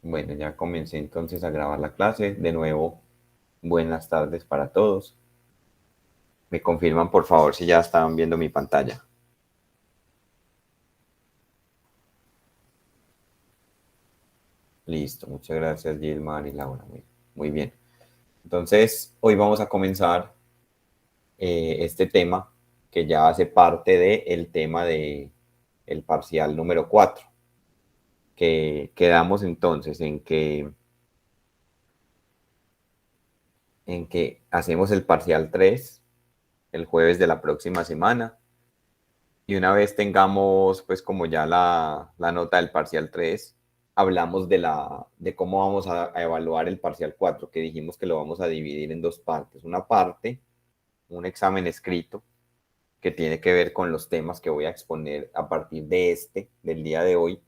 Bueno, ya comencé entonces a grabar la clase. De nuevo, buenas tardes para todos. Me confirman, por favor, si ya estaban viendo mi pantalla. Listo, muchas gracias, Gilmar y Laura. Muy bien. Entonces, hoy vamos a comenzar este tema que ya hace parte del tema de el parcial número 4, que quedamos entonces en que hacemos el parcial 3 el jueves de la próxima semana. Y una vez tengamos, pues, como ya la nota del parcial 3, hablamos de cómo vamos a evaluar el parcial 4, que dijimos que lo vamos a dividir en dos partes. Una parte, un examen escrito, que tiene que ver con los temas que voy a exponer a partir del día de hoy,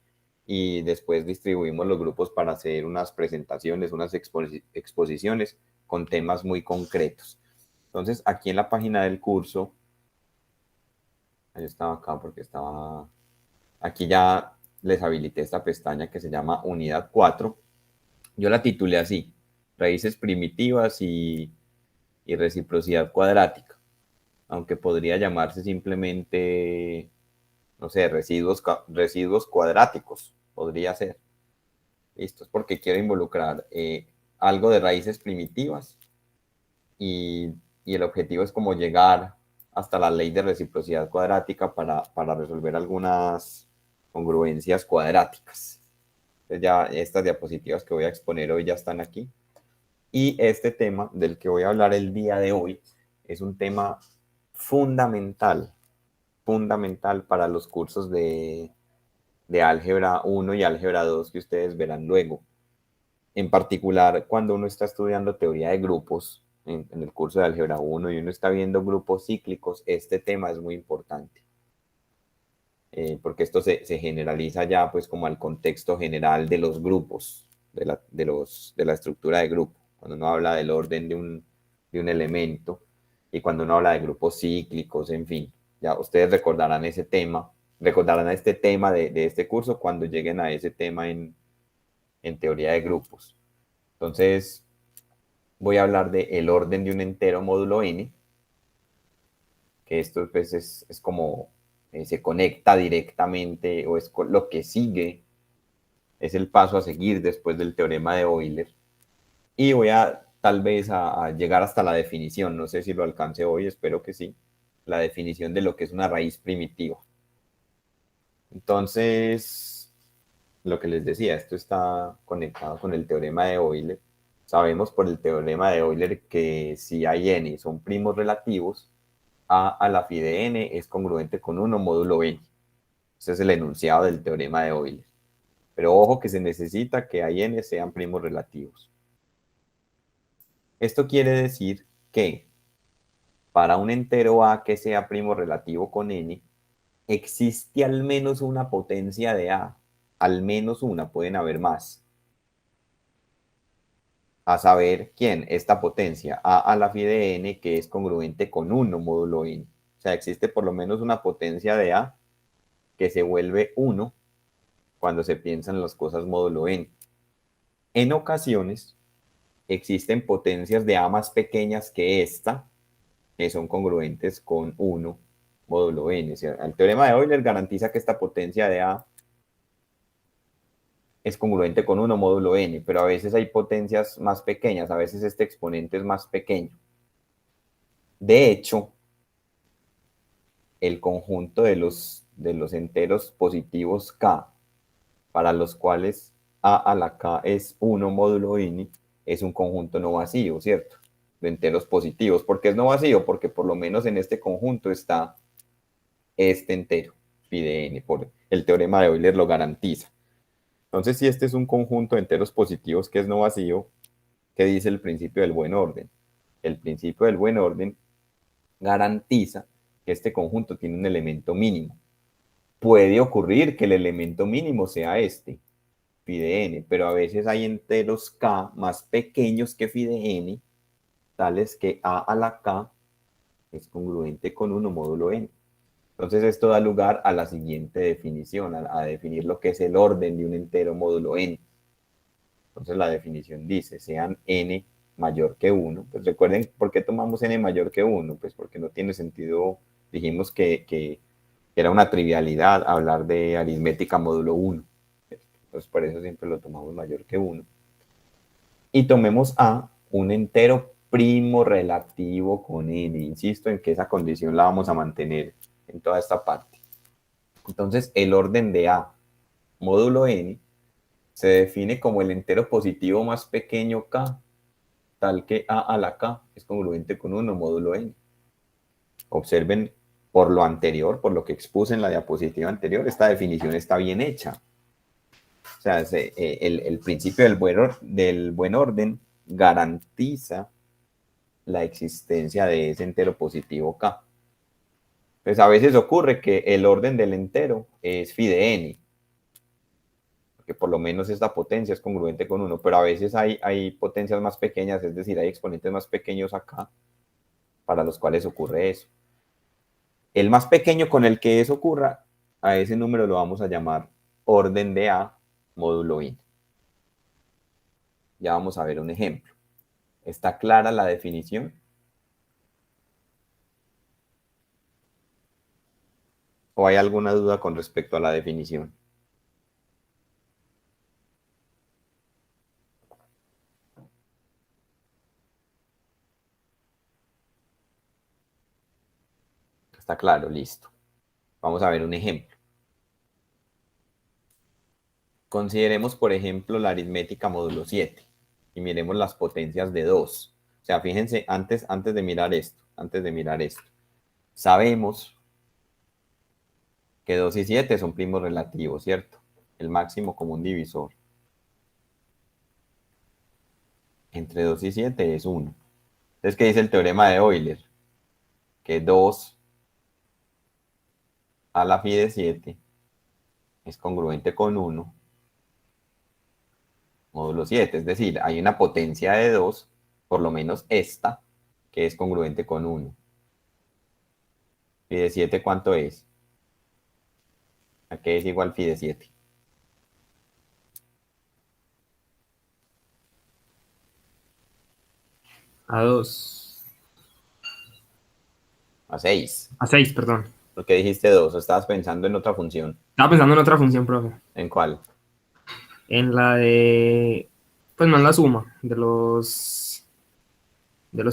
y después distribuimos los grupos para hacer unas presentaciones, unas exposiciones con temas muy concretos. Entonces, aquí en la página del curso, yo estaba acá porque estaba. Aquí ya les habilité esta pestaña que se llama Unidad 4. Yo la titulé así: Raíces primitivas y reciprocidad cuadrática. Aunque podría llamarse simplemente, no sé, residuos cuadráticos. Podría ser. Listo, es porque quiero involucrar algo de raíces primitivas y, y el objetivo es como llegar hasta la ley de reciprocidad cuadrática para resolver algunas congruencias cuadráticas. Entonces ya estas diapositivas que voy a exponer hoy ya están aquí. Y este tema del que voy a hablar el día de hoy es un tema fundamental, fundamental para los cursos de álgebra 1 y álgebra 2 que ustedes verán luego. En particular, cuando uno está estudiando teoría de grupos en el curso de álgebra 1 y uno está viendo grupos cíclicos, este tema es muy importante. Porque esto se generaliza ya pues como al contexto general de los grupos, de la estructura de grupo, cuando uno habla del orden de un elemento y cuando uno habla de grupos cíclicos, en fin, ya ustedes recordarán ese tema, recordarán este tema de este curso cuando lleguen a ese tema en teoría de grupos. Entonces, voy a hablar del orden de un entero módulo n, que esto pues es como se conecta directamente o es lo que sigue, es el paso a seguir después del teorema de Euler. Y voy a tal vez a llegar hasta la definición, no sé si lo alcance hoy, espero que sí, la definición de lo que es una raíz primitiva. Entonces, lo que les decía, esto está conectado con el teorema de Euler. Sabemos por el teorema de Euler que si hay n son primos relativos, a la phi de n es congruente con 1 módulo n. Ese es el enunciado del teorema de Euler. Pero ojo que se necesita que hay n sean primos relativos. Esto quiere decir que para un entero a que sea primo relativo con n, existe al menos una potencia de a. Al menos una, pueden haber más. A saber, ¿quién? Esta potencia, a la phi de n, que es congruente con 1 módulo n. O sea, existe por lo menos una potencia de a que se vuelve 1 cuando se piensan las cosas módulo n. En ocasiones existen potencias de a más pequeñas que esta, que son congruentes con 1 módulo n. O sea, el teorema de Euler garantiza que esta potencia de a es congruente con 1 módulo n, pero a veces hay potencias más pequeñas, a veces este exponente es más pequeño. De hecho, el conjunto de los enteros positivos k, para los cuales a la k es 1 módulo n, es un conjunto no vacío, ¿cierto? De enteros positivos. ¿Por qué es no vacío? Porque por lo menos en este conjunto está este entero, phi de n, por el teorema de Euler lo garantiza. Entonces, si este es un conjunto de enteros positivos que es no vacío, ¿qué dice el principio del buen orden? El principio del buen orden garantiza que este conjunto tiene un elemento mínimo. Puede ocurrir que el elemento mínimo sea este, phi de n, pero a veces hay enteros k más pequeños que phi de n, tales que a la k es congruente con 1 módulo n. Entonces esto da lugar a la siguiente definición, a definir lo que es el orden de un entero módulo n. Entonces la definición dice, sean n mayor que 1. Pues recuerden, ¿por qué tomamos n mayor que 1? Pues porque no tiene sentido, dijimos que era una trivialidad hablar de aritmética módulo 1. Entonces por eso siempre lo tomamos mayor que 1. Y tomemos a un entero primo relativo con n. Insisto en que esa condición la vamos a mantener en toda esta parte. Entonces el orden de a módulo n se define como el entero positivo más pequeño k, tal que a a la k es congruente con 1 módulo n. Observen por lo anterior, por lo que expuse en la diapositiva anterior, esta definición está bien hecha. O sea, el principio del buen orden garantiza la existencia de ese entero positivo k. Pues a veces ocurre que el orden del entero es phi de n, que por lo menos esta potencia es congruente con 1, pero a veces hay potencias más pequeñas, es decir, hay exponentes más pequeños acá, para los cuales ocurre eso. El más pequeño con el que eso ocurra, a ese número lo vamos a llamar orden de A módulo n. Ya vamos a ver un ejemplo. ¿Está clara la definición? ¿O hay alguna duda con respecto a la definición? Está claro, listo. Vamos a ver un ejemplo. Consideremos, por ejemplo, la aritmética módulo 7 y miremos las potencias de 2. O sea, fíjense, antes de mirar esto, sabemos que 2 y 7 son primos relativos, ¿cierto? El máximo común divisor entre 2 y 7 es 1. Entonces, ¿qué dice el teorema de Euler? Que 2 a la phi de 7 es congruente con 1 módulo 7. Es decir, hay una potencia de 2, por lo menos esta, que es congruente con 1. Phi de 7, ¿cuánto es? ¿A qué es igual phi de 7? A 2. A 6. A 6, perdón. ¿Por qué dijiste 2? ¿O estabas pensando en otra función? Estaba pensando en otra función, profe. ¿En cuál? En la de... Pues no en la suma de los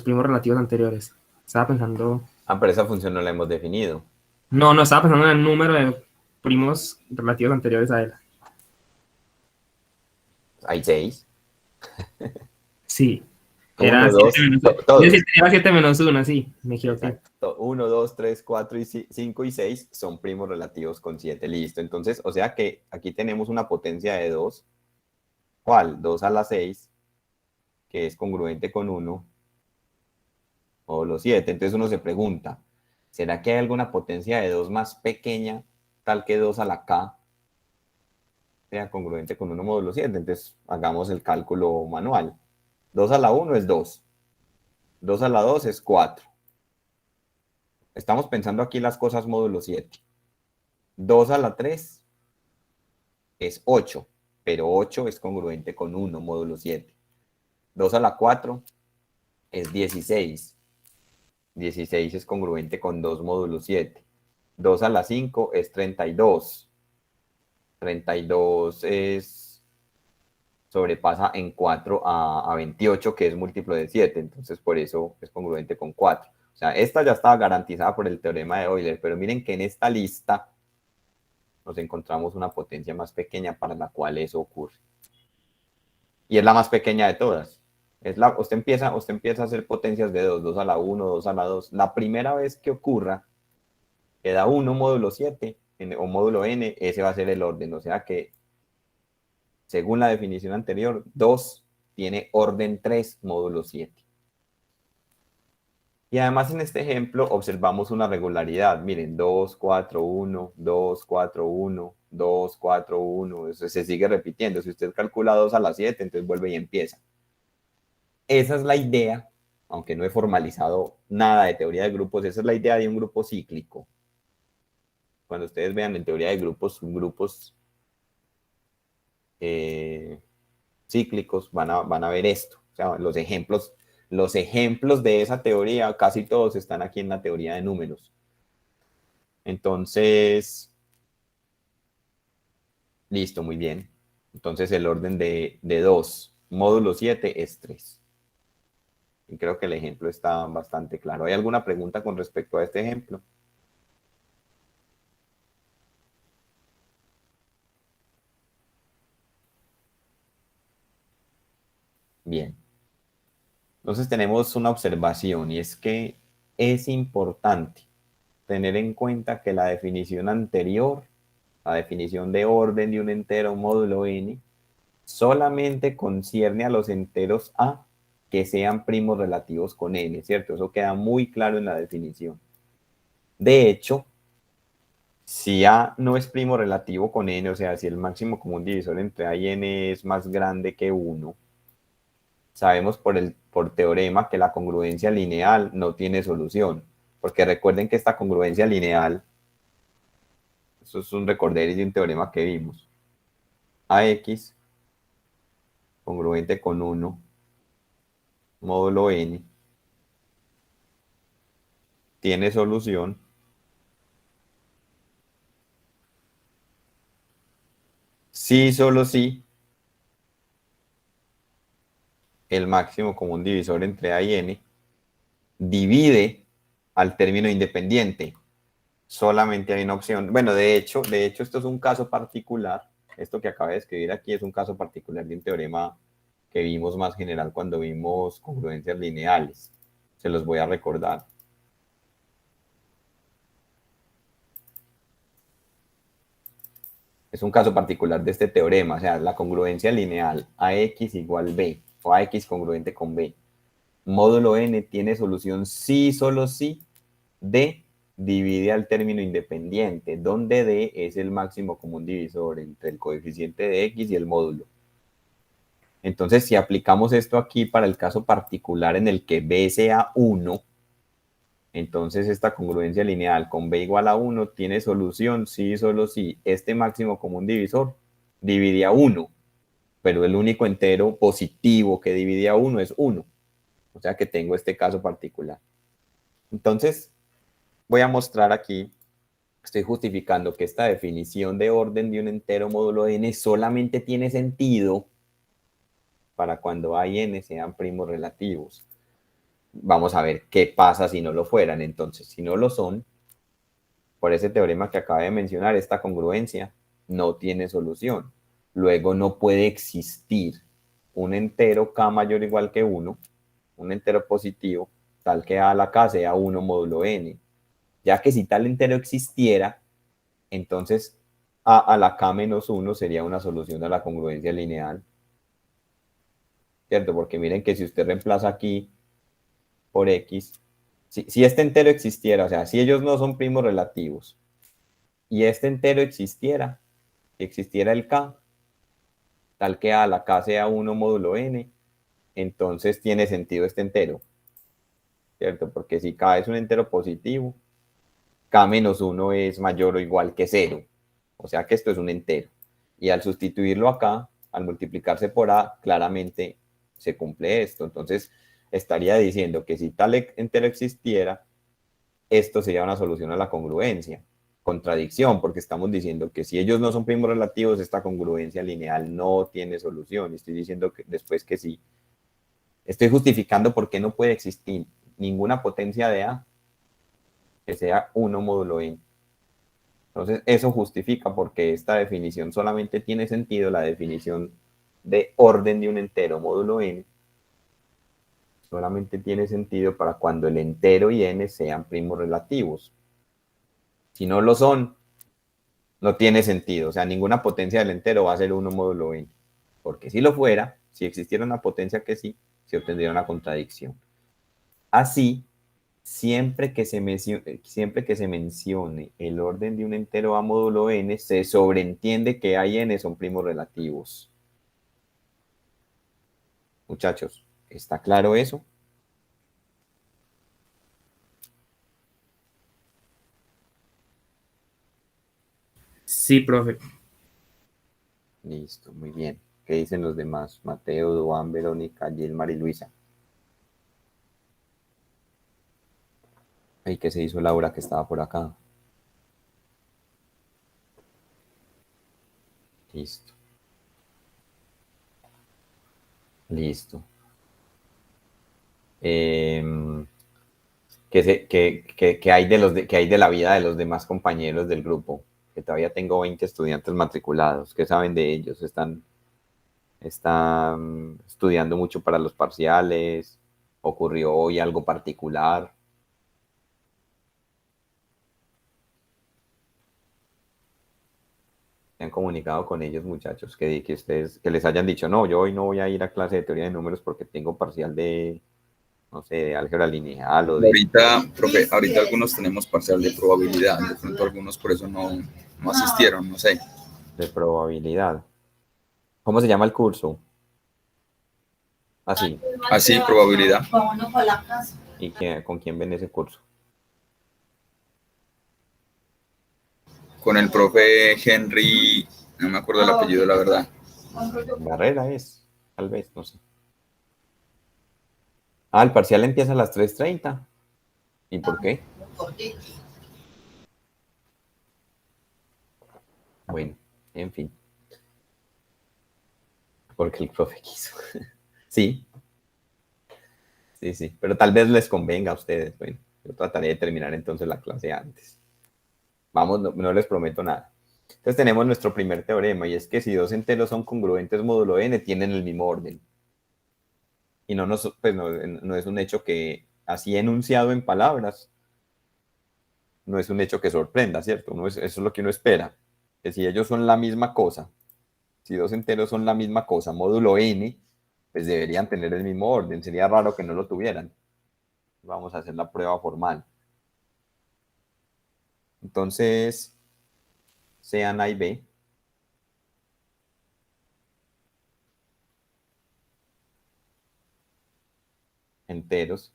primos relativos anteriores. Estaba pensando... Ah, pero esa función no la hemos definido. No, no, estaba pensando en el número de primos relativos anteriores a él. Hay 6. Sí. Era Uno, 7 2, menos 1. todos. Era 7 menos 1, sí. Me equivoqué. Exacto. 1, 2, 3, 4, 5 y 6 son primos relativos con 7. Listo. Entonces, o sea que aquí tenemos una potencia de 2. ¿Cuál? 2 a la 6, que es congruente con 1, o los 7. Entonces uno se pregunta, ¿será que hay alguna potencia de 2 más pequeña, tal que 2 a la k sea congruente con 1 módulo 7? Entonces hagamos el cálculo manual. 2 a la 1 es 2. 2 a la 2 es 4. Estamos pensando aquí las cosas módulo 7. 2 a la 3 es 8, pero 8 es congruente con 1 módulo 7. 2 a la 4 es 16. 16 es congruente con 2 módulo 7. 2 a la 5 es 32. 32 sobrepasa en 4 a 28, que es múltiplo de 7. Entonces, por eso es congruente con 4. O sea, esta ya estaba garantizada por el teorema de Euler, pero miren que en esta lista nos encontramos una potencia más pequeña para la cual eso ocurre. Y es la más pequeña de todas. Usted empieza a hacer potencias de 2, 2 a la 1, 2 a la 2. La primera vez que ocurra, que da 1 módulo 7 o módulo n, ese va a ser el orden. O sea que, según la definición anterior, 2 tiene orden 3 módulo 7. Y además en este ejemplo observamos una regularidad. Miren, 2, 4, 1, 2, 4, 1, 2, 4, 1. Eso se sigue repitiendo. Si usted calcula 2 a la 7, entonces vuelve y empieza. Esa es la idea, aunque no he formalizado nada de teoría de grupos, esa es la idea de un grupo cíclico. Cuando ustedes vean en teoría de grupos, subgrupos cíclicos van a ver esto. O sea, los ejemplos de esa teoría, casi todos están aquí en la teoría de números. Entonces, listo, muy bien. Entonces el orden de 2 módulo 7 es 3. Y creo que el ejemplo está bastante claro. ¿Hay alguna pregunta con respecto a este ejemplo? Bien. Entonces tenemos una observación y es que es importante tener en cuenta que la definición anterior, la definición de orden de un entero módulo n, solamente concierne a los enteros a que sean primos relativos con n, ¿cierto? Eso queda muy claro en la definición. De hecho, si a no es primo relativo con n, o sea, si el máximo común divisor entre a y n es más grande que 1, sabemos por teorema que la congruencia lineal no tiene solución, porque recuerden que esta congruencia lineal, eso es un recorderis de un teorema que vimos, ax congruente con 1 módulo n tiene solución si solo si el máximo común divisor entre a y n divide al término independiente. Solamente hay una opción. Bueno, de hecho, esto es un caso particular. Esto que acabo de escribir aquí es un caso particular de un teorema que vimos más general cuando vimos congruencias lineales. Se los voy a recordar. Es un caso particular de este teorema, o sea, la congruencia lineal ax igual b, o ax congruente con b. Módulo n tiene solución sí, solo sí, d divide al término independiente, donde d es el máximo común divisor entre el coeficiente de x y el módulo. Entonces, si aplicamos esto aquí para el caso particular en el que b sea 1, entonces esta congruencia lineal con b igual a 1 tiene solución sí, solo si este máximo común divisor divide a 1, pero el único entero positivo que divide a 1 es 1. O sea que tengo este caso particular. Entonces, voy a mostrar aquí, estoy justificando que esta definición de orden de un entero módulo n solamente tiene sentido para cuando a y n sean primos relativos. Vamos a ver qué pasa si no lo fueran. Entonces, si no lo son, por ese teorema que acabé de mencionar, esta congruencia no tiene solución. Luego no puede existir un entero k mayor o igual que 1, un entero positivo, tal que a a la k sea 1 módulo n. Ya que si tal entero existiera, entonces a la k menos 1 sería una solución a la congruencia lineal. ¿Cierto? Porque miren que si usted reemplaza aquí por x, si este entero existiera, o sea, si ellos no son primos relativos, y este entero existiera el k, tal que a la k sea 1 módulo n, entonces tiene sentido este entero, ¿cierto? Porque si k es un entero positivo, k menos 1 es mayor o igual que 0, o sea que esto es un entero. Y al sustituirlo acá, al multiplicarse por a, claramente se cumple esto. Entonces estaría diciendo que si tal entero existiera, esto sería una solución a la congruencia. Contradicción, porque estamos diciendo que si ellos no son primos relativos, esta congruencia lineal no tiene solución. Y estoy diciendo que después que sí. Estoy justificando por qué no puede existir ninguna potencia de A que sea 1 módulo n. Entonces, eso justifica porque esta definición solamente tiene sentido, la definición de orden de un entero módulo n, solamente tiene sentido para cuando el entero y n sean primos relativos. Si no lo son, no tiene sentido. O sea, ninguna potencia del entero va a ser 1 módulo n. Porque si lo fuera, si existiera una potencia que sí, se obtendría una contradicción. Así, siempre que se mencione el orden de un entero a módulo n, se sobreentiende que a y n son primos relativos. Muchachos, ¿está claro eso? Sí, profe. Listo, muy bien. ¿Qué dicen los demás? Mateo, Duan, Verónica, Gilmar y Luisa. ¿Y qué se hizo Laura que estaba por acá? Listo. Listo. ¿Qué hay qué hay de la vida de los demás compañeros del grupo? Que todavía tengo 20 estudiantes matriculados. ¿Qué saben de ellos? ¿Están estudiando mucho para los parciales? ¿Ocurrió hoy algo particular? ¿Se han comunicado con ellos, muchachos? Que les hayan dicho, no, yo hoy no voy a ir a clase de teoría de números porque tengo parcial de, no sé, de álgebra lineal o de... Ahorita, profe, ahorita algunos tenemos parcial de probabilidad, de pronto algunos por eso no asistieron, no sé. De probabilidad. ¿Cómo se llama el curso? Así. Así, probabilidad. ¿Y con quién ven ese curso? Con el profe Henry, no me acuerdo el apellido, la verdad. Barrera es, tal vez, no sé. Ah, el parcial empieza a las 3:30. ¿Y por qué? Bueno, en fin. Porque el profe quiso. Sí, sí. Pero tal vez les convenga a ustedes. Bueno, yo trataré de terminar entonces la clase antes. Vamos, no les prometo nada. Entonces tenemos nuestro primer teorema y es que si dos enteros son congruentes módulo n, tienen el mismo orden. Y pues no es un hecho que, así enunciado en palabras, no es un hecho que sorprenda, ¿cierto? Eso es lo que uno espera. Que si ellos son la misma cosa, si dos enteros son la misma cosa, módulo n, pues deberían tener el mismo orden. Sería raro que no lo tuvieran. Vamos a hacer la prueba formal. Entonces, sean A y B. Enteros,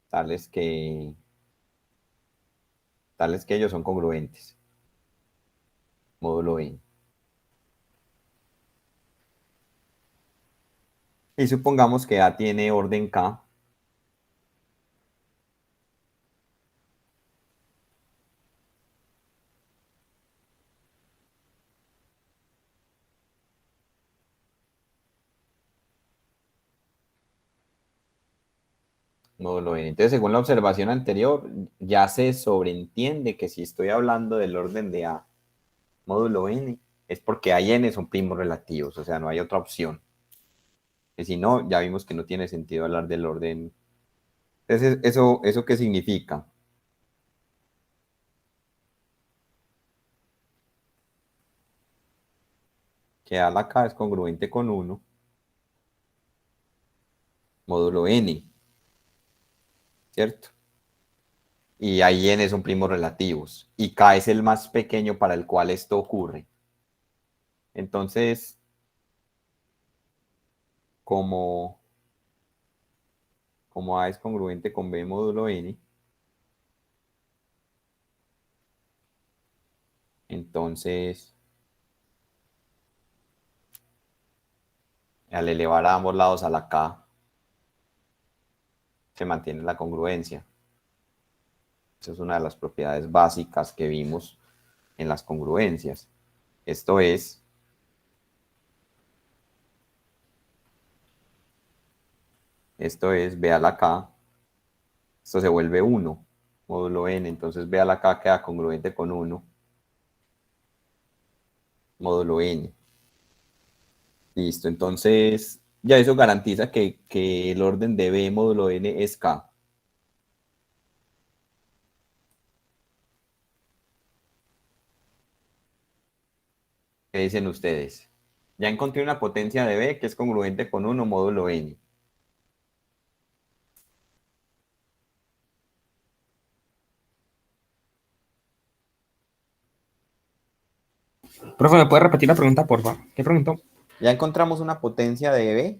tales que ellos son congruentes. Módulo n. Y supongamos que A tiene orden K. Módulo n. Entonces, según la observación anterior, ya se sobreentiende que si estoy hablando del orden de A, módulo n, es porque A y n son primos relativos, o sea, no hay otra opción. Que si no, ya vimos que no tiene sentido hablar del orden. Entonces, ¿eso qué significa? Que A la K es congruente con 1, módulo n, ¿cierto? Y A y n son primos relativos. Y K es el más pequeño para el cual esto ocurre. Entonces, como A es congruente con B módulo n, entonces al elevar a ambos lados a la K, se mantiene la congruencia. Esa es una de las propiedades básicas que vimos en las congruencias. Esto es B a la K, esto se vuelve 1, módulo n, entonces B a la K queda congruente con 1, módulo n. Listo, entonces ya eso garantiza que el orden de B módulo n es K. ¿Qué dicen ustedes? Ya encontré una potencia de B que es congruente con 1 módulo n. Profe, ¿me puede repetir la pregunta, por favor? ¿Qué preguntó? Ya encontramos una potencia de B.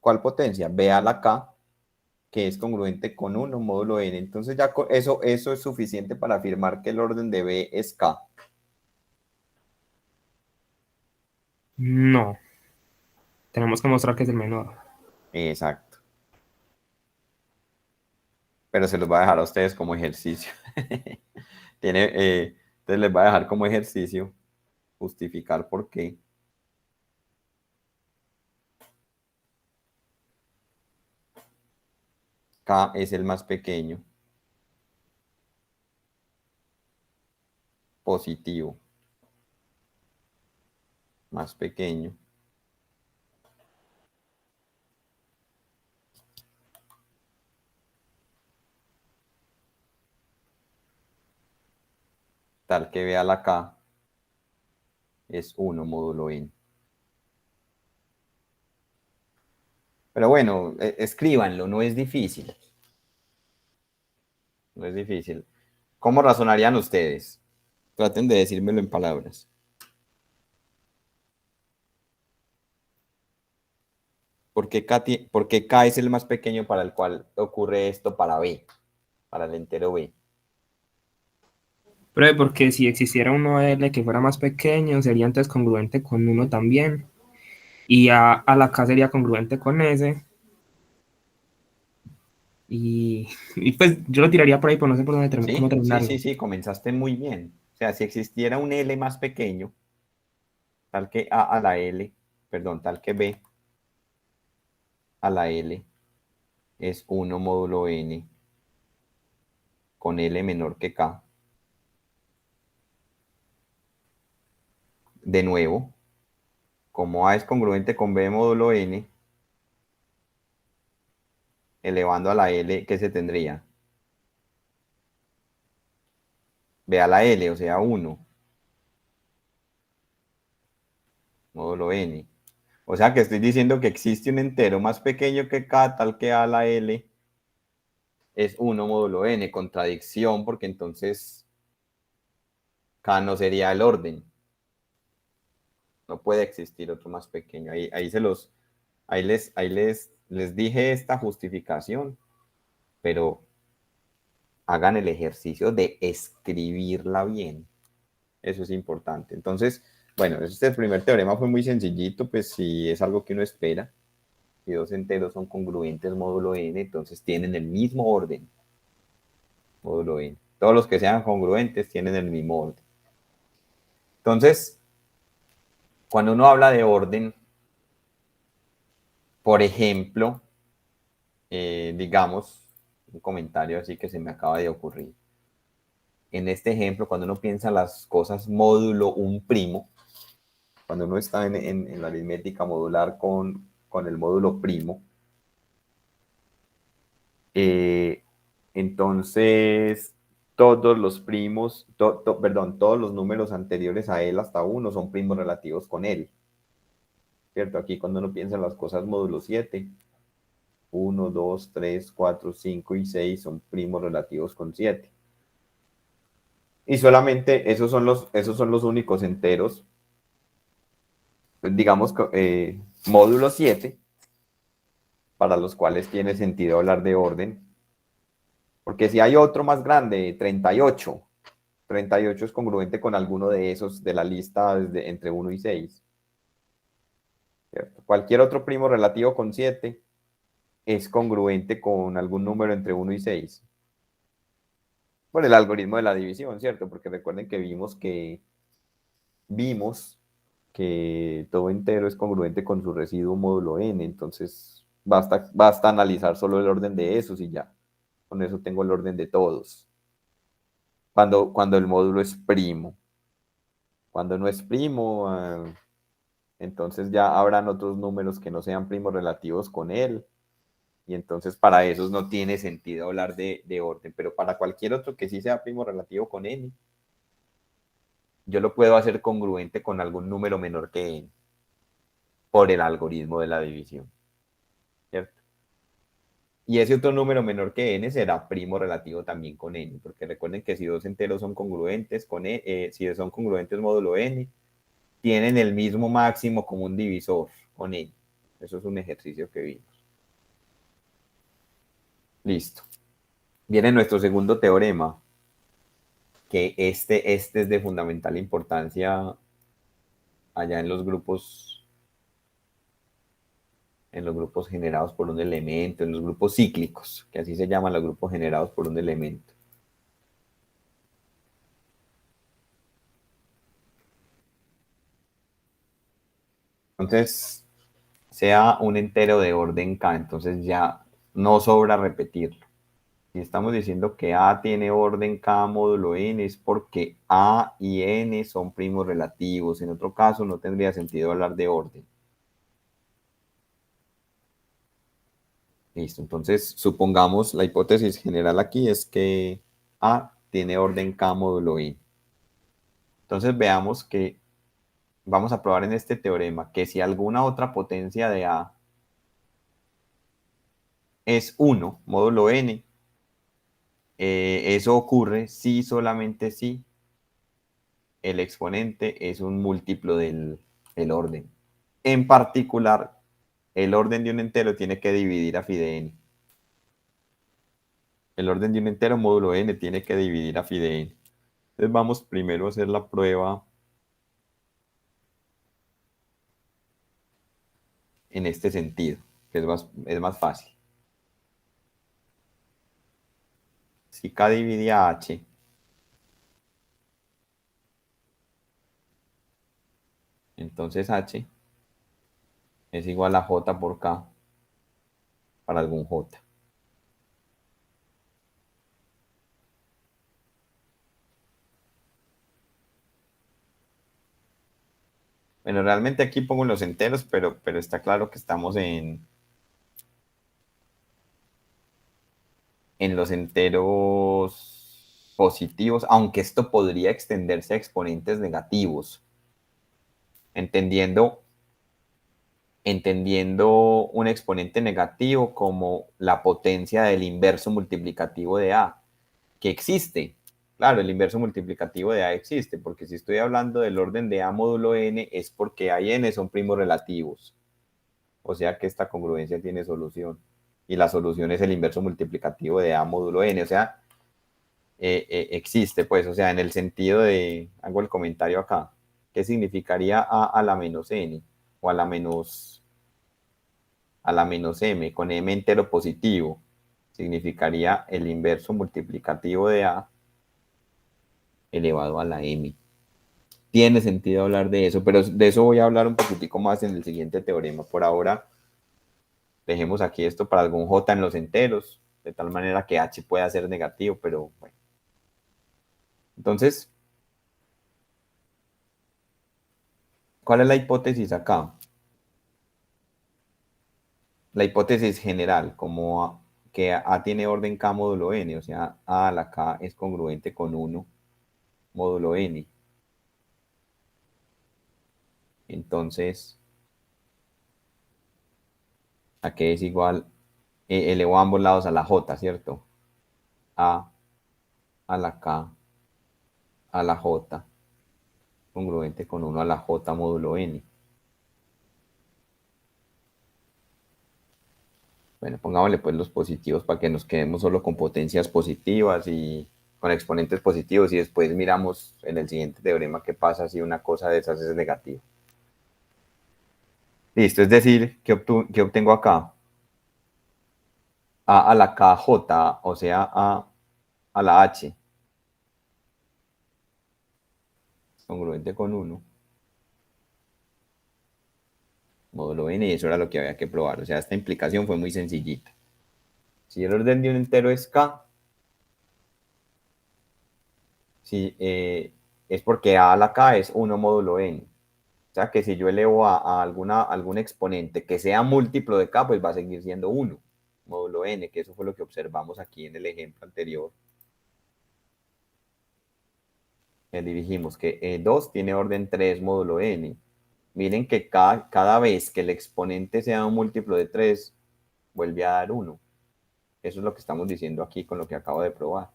¿Cuál potencia? B a la K, que es congruente con 1 módulo n. Entonces ya eso es suficiente para afirmar que el orden de B es K. No, tenemos que mostrar que es el menor. Exacto. Pero se los voy a dejar a ustedes como ejercicio. Entonces les voy a dejar como ejercicio justificar por qué. K es el más pequeño, positivo, más pequeño, tal que vea la K es 1 módulo n. Pero bueno, escríbanlo, no es difícil. No es difícil. ¿Cómo razonarían ustedes? Traten de decírmelo en palabras. ¿Por qué K es el más pequeño para el cual ocurre esto para B, para el entero B? Pero porque si existiera uno L que fuera más pequeño, sería entonces congruente con uno también. Y a la K sería congruente con S. Y pues yo lo tiraría por ahí, pero no sé por dónde cómo Sí, sí, sí, terminarlo. sí, comenzaste muy bien. O sea, si existiera un L más pequeño, tal que A a la L, perdón, tal que B a la L es 1 módulo N con L menor que K. De nuevo, como A es congruente con B módulo N, elevando a la L, ¿qué se tendría? B a la L, o sea, 1 módulo N. O sea que estoy diciendo que existe un entero más pequeño que K, tal que A a la L es 1 módulo N. Contradicción, porque entonces K no sería el orden. No puede existir otro más pequeño. Les dije esta justificación, pero hagan el ejercicio de escribirla bien. Eso es importante. Entonces, bueno, este primer teorema fue muy sencillito, pues si es algo que uno espera. Si dos enteros son congruentes módulo n, entonces tienen el mismo orden, módulo n. Todos los que sean congruentes tienen el mismo orden. Entonces, cuando uno habla de orden, por ejemplo, digamos, un comentario así que se me acaba de ocurrir. En este ejemplo, cuando uno piensa las cosas módulo un primo, cuando uno está en la aritmética modular con el módulo primo, entonces todos los primos, perdón, todos los números anteriores a él hasta 1 son primos relativos con él. ¿Cierto? Aquí cuando uno piensa en las cosas módulo 7, 1, 2, 3, 4, 5 y 6 son primos relativos con 7. Y solamente esos son los únicos enteros, pues, digamos, módulo 7, para los cuales tiene sentido hablar de orden. Porque si hay otro más grande, 38, 38 es congruente con alguno de esos de la lista entre 1 y 6. ¿Cierto? Cualquier otro primo relativo con 7 es congruente con algún número entre 1 y 6. Por el algoritmo de la división, ¿cierto? Porque recuerden que vimos que todo entero es congruente con su residuo módulo n, entonces basta analizar solo el orden de esos y ya. Con eso tengo el orden de todos. Cuando el módulo es primo. Cuando no es primo, entonces ya habrán otros números que no sean primos relativos con él. Y entonces para esos no tiene sentido hablar de orden. Pero para cualquier otro que sí sea primo relativo con n, yo lo puedo hacer congruente con algún número menor que n por el algoritmo de la división. ¿Cierto? Y ese otro número menor que n será primo relativo también con n, porque recuerden que si dos enteros son congruentes con si son congruentes módulo n, tienen el mismo máximo común divisor con n. Eso es un ejercicio que vimos. Listo. Viene nuestro segundo teorema, que este es de fundamental importancia allá en los grupos generados por un elemento, en los grupos cíclicos, que así se llaman los grupos generados por un elemento. Entonces, sea un entero de orden K, entonces ya no sobra repetirlo. Si estamos diciendo que A tiene orden K módulo n, es porque A y n son primos relativos. En otro caso, no tendría sentido hablar de orden. Listo, entonces supongamos la hipótesis general aquí es que A tiene orden K módulo n. Entonces veamos que vamos a probar en este teorema que si alguna otra potencia de A es 1 módulo n, eso ocurre si solamente si el exponente es un múltiplo del orden. En particular, el orden de un entero tiene que dividir a phi de n. El orden de un entero módulo n tiene que dividir a phi de n. Entonces vamos primero a hacer la prueba en este sentido, que es más fácil. Si K divide a H, entonces H es igual a J por K para algún J. Bueno, realmente aquí pongo los enteros, pero está claro que estamos en los enteros positivos, aunque esto podría extenderse a exponentes negativos, entendiendo un exponente negativo como la potencia del inverso multiplicativo de A, que existe. Claro, el inverso multiplicativo de A existe, porque si estoy hablando del orden de A módulo n, es porque A y n son primos relativos. O sea que esta congruencia tiene solución. Y la solución es el inverso multiplicativo de A módulo n. O sea, existe, pues, o sea, en el sentido de, hago el comentario acá, ¿qué significaría A a la menos n? O a la menos m, con m entero positivo, significaría el inverso multiplicativo de A elevado a la m. Tiene sentido hablar de eso, pero de eso voy a hablar un poquitico más en el siguiente teorema. Por ahora, dejemos aquí esto para algún j en los enteros, de tal manera que h pueda ser negativo, pero bueno. Entonces, ¿cuál es la hipótesis acá? La hipótesis general, como que A tiene orden K módulo n, o sea, A a la K es congruente con 1 módulo n. Entonces, ¿a qué es igual? Elevo a ambos lados a la J, ¿cierto? A la K a la J, congruente con 1 a la J módulo n. Bueno, pongámosle pues los positivos para que nos quedemos solo con potencias positivas y con exponentes positivos y después miramos en el siguiente teorema qué pasa si una cosa de esas es negativa. Listo, es decir, ¿qué obtengo acá? A la KJ, o sea, a la H, congruente con 1, módulo n, y eso era lo que había que probar. O sea, esta implicación fue muy sencillita. Si el orden de un entero es K, si, es porque A a la K es 1 módulo n. O sea que si yo elevo a algún exponente que sea múltiplo de K, pues va a seguir siendo 1 módulo n, que eso fue lo que observamos aquí en el ejemplo anterior. Dijimos que 2 tiene orden 3 módulo n. Miren que cada vez que el exponente sea un múltiplo de 3, vuelve a dar 1. Eso es lo que estamos diciendo aquí con lo que acabo de probar.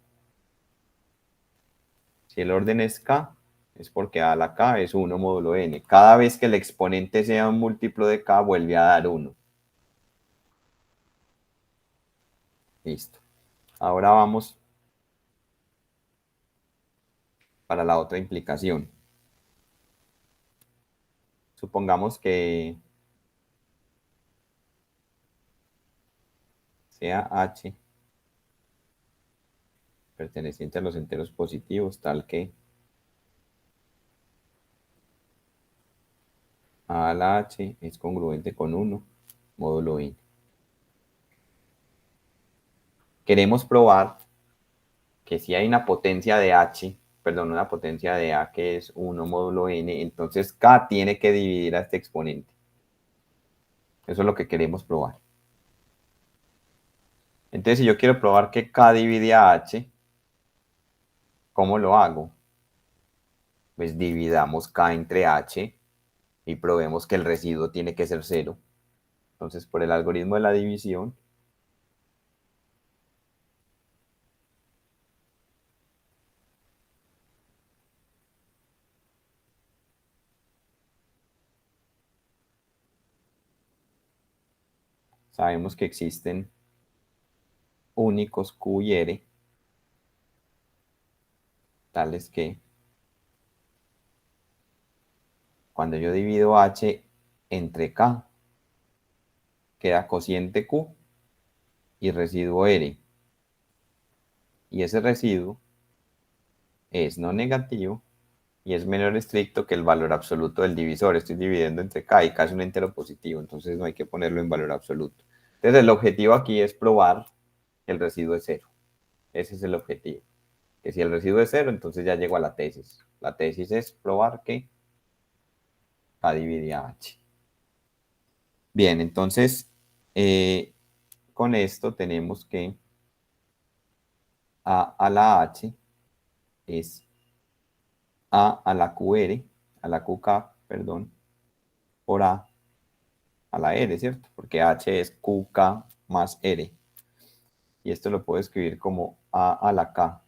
Si el orden es K, es porque A a la K es 1 módulo n. Cada vez que el exponente sea un múltiplo de K, vuelve a dar 1. Listo. Ahora vamos para la otra implicación. supongamos que sea H perteneciente a los enteros positivos, tal que A a la H es congruente con 1 módulo n. Queremos probar que si hay una potencia de H, perdón, una potencia de A que es 1 módulo n, entonces K tiene que dividir a este exponente. Eso es lo que queremos probar. Entonces, si yo quiero probar que K divide a H, ¿cómo lo hago? Pues dividamos K entre H y probemos que el residuo tiene que ser 0. Entonces, por el algoritmo de la división, sabemos que existen únicos Q y R, tales que cuando yo divido H entre K, queda cociente Q y residuo R. Y ese residuo es no negativo y es menor estricto que el valor absoluto del divisor. Estoy dividiendo entre K y K es un entero positivo, entonces no hay que ponerlo en valor absoluto. Entonces el objetivo aquí es probar que el residuo es 0. Ese es el objetivo. Que si el residuo es 0, entonces ya llego a la tesis. La tesis es probar que K divide a H. Bien, entonces con esto tenemos que A a la H es A la QR, a la QK, perdón, por a la R, ¿cierto? Porque H es QK más R. Y esto lo puedo escribir como A la K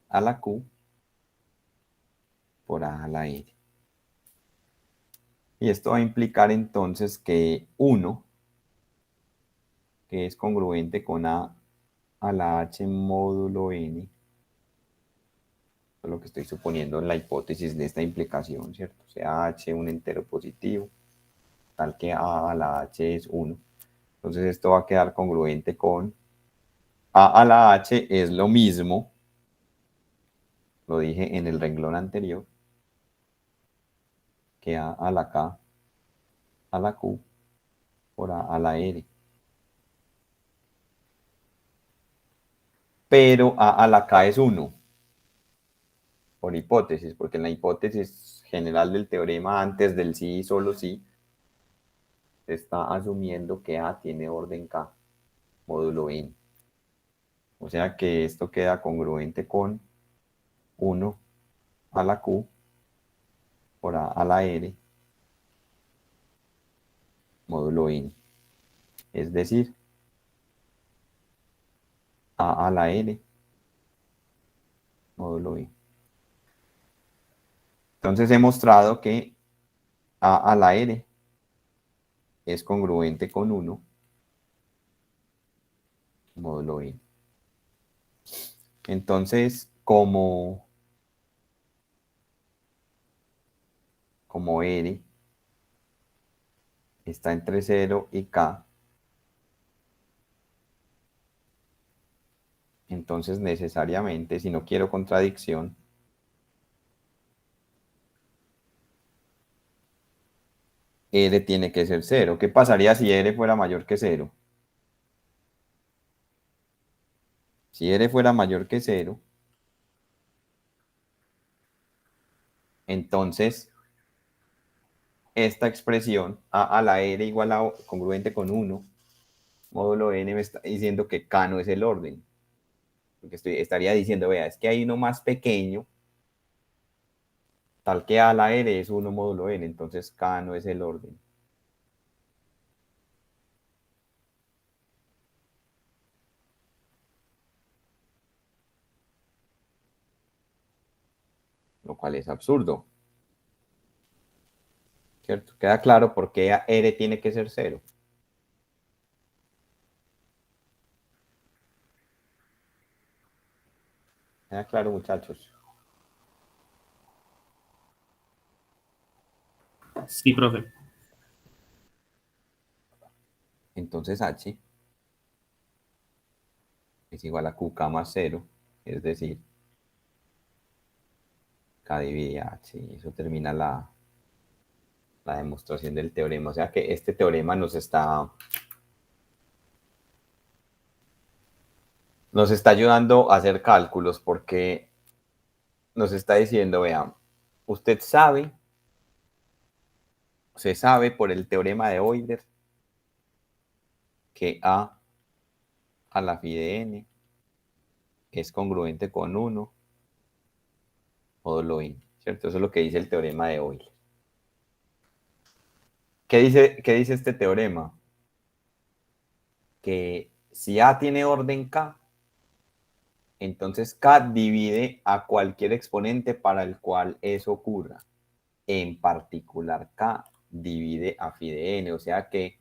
a la Q por A la R. Y esto va a implicar entonces que 1, que es congruente con A la H módulo N, es lo que estoy suponiendo en la hipótesis de esta implicación, ¿cierto? O sea, H un entero positivo, tal que A la H es 1. Entonces esto va a quedar congruente con A la H es lo mismo, lo dije en el renglón anterior, que A la K a la Q por A la R. Pero A la K es 1, por hipótesis, porque en la hipótesis general del teorema, antes del sí y solo sí, se está asumiendo que A tiene orden K, módulo n. O sea que esto queda congruente con 1 a la Q por A la R, módulo n. Es decir, A la R, módulo n. Entonces he mostrado que A la R es congruente con 1, módulo n. Entonces, como R está entre 0 y K, entonces necesariamente, si no quiero contradicción, R tiene que ser 0. ¿Qué pasaría si R fuera mayor que 0? Si R fuera mayor que 0, entonces esta expresión A la R igual a congruente con 1, módulo n, me está diciendo que K no es el orden. Porque estaría diciendo, vea, es que hay uno más pequeño, tal que A la R es 1 módulo n, entonces K no es el orden. Lo cual es absurdo, ¿cierto? Queda claro por qué R tiene que ser 0. Queda claro, muchachos. Sí, profe. Entonces H es igual a QK más 0, es decir, K divide H. Y eso termina la demostración del teorema. O sea que este teorema nos está ayudando a hacer cálculos porque nos está diciendo, vean, usted se sabe por el teorema de Euler que a la phi de n es congruente con 1 módulo n, ¿cierto? Eso es lo que dice el teorema de Euler. ¿Qué dice este teorema? Que si A tiene orden K, entonces K divide a cualquier exponente para el cual eso ocurra. En particular, K divide a phi de n, o sea que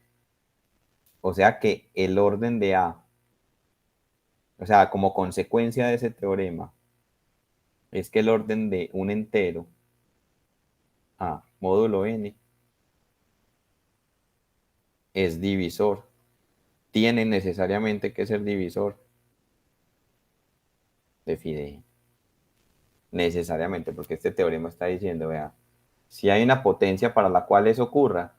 el orden de A, o sea, como consecuencia de ese teorema, es que el orden de un entero A módulo n es divisor, tiene necesariamente que ser divisor de phi de n. Necesariamente, porque este teorema está diciendo, vea, si hay una potencia para la cual eso ocurra,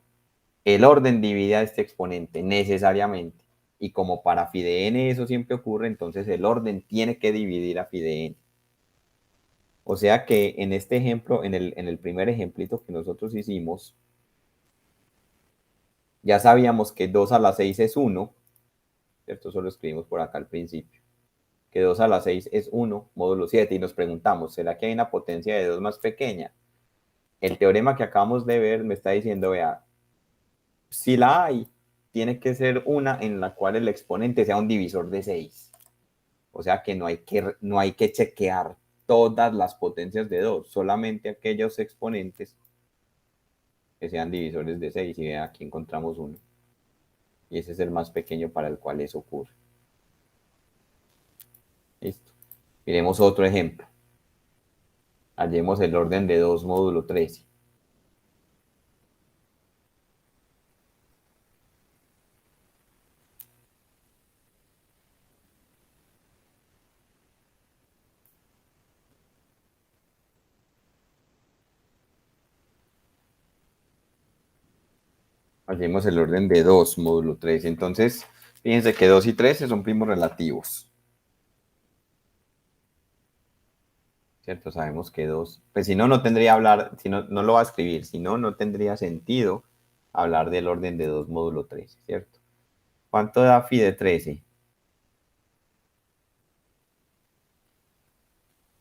el orden divide a este exponente necesariamente. Y como para phi de n eso siempre ocurre, entonces el orden tiene que dividir a phi de n. O sea que en este ejemplo, en el primer ejemplito que nosotros hicimos, ya sabíamos que 2 a la 6 es 1, ¿cierto? Eso lo escribimos por acá al principio. Que 2 a la 6 es 1, módulo 7, y nos preguntamos, ¿será que hay una potencia de 2 más pequeña? El teorema que acabamos de ver me está diciendo, vea, si la hay, tiene que ser una en la cual el exponente sea un divisor de 6. O sea que no hay que chequear todas las potencias de 2, solamente aquellos exponentes que sean divisores de 6. Y vean, aquí encontramos uno. Y ese es el más pequeño para el cual eso ocurre. Listo. Miremos otro ejemplo. Hallemos el orden de 2 módulo 13. Hallemos el orden de 2 módulo 13. Entonces, fíjense que 2 y 13 son primos relativos. ¿Cierto? Sabemos que 2, pues si no, no tendría hablar, si no, no lo va a escribir, si no, no tendría sentido hablar del orden de 2 módulo 13, ¿cierto? ¿Cuánto da phi de 13?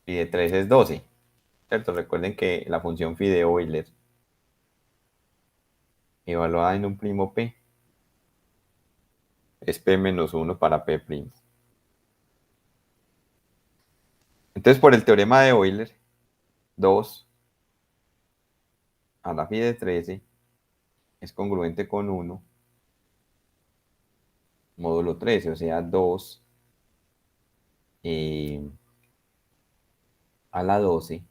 Phi de 13 es 12, ¿cierto? Recuerden que la función phi de Euler evaluada en un primo p es p menos 1 para p primo. Entonces, por el teorema de Euler, 2 a la phi de 13 es congruente con 1 módulo 13, o sea, 2 a la 12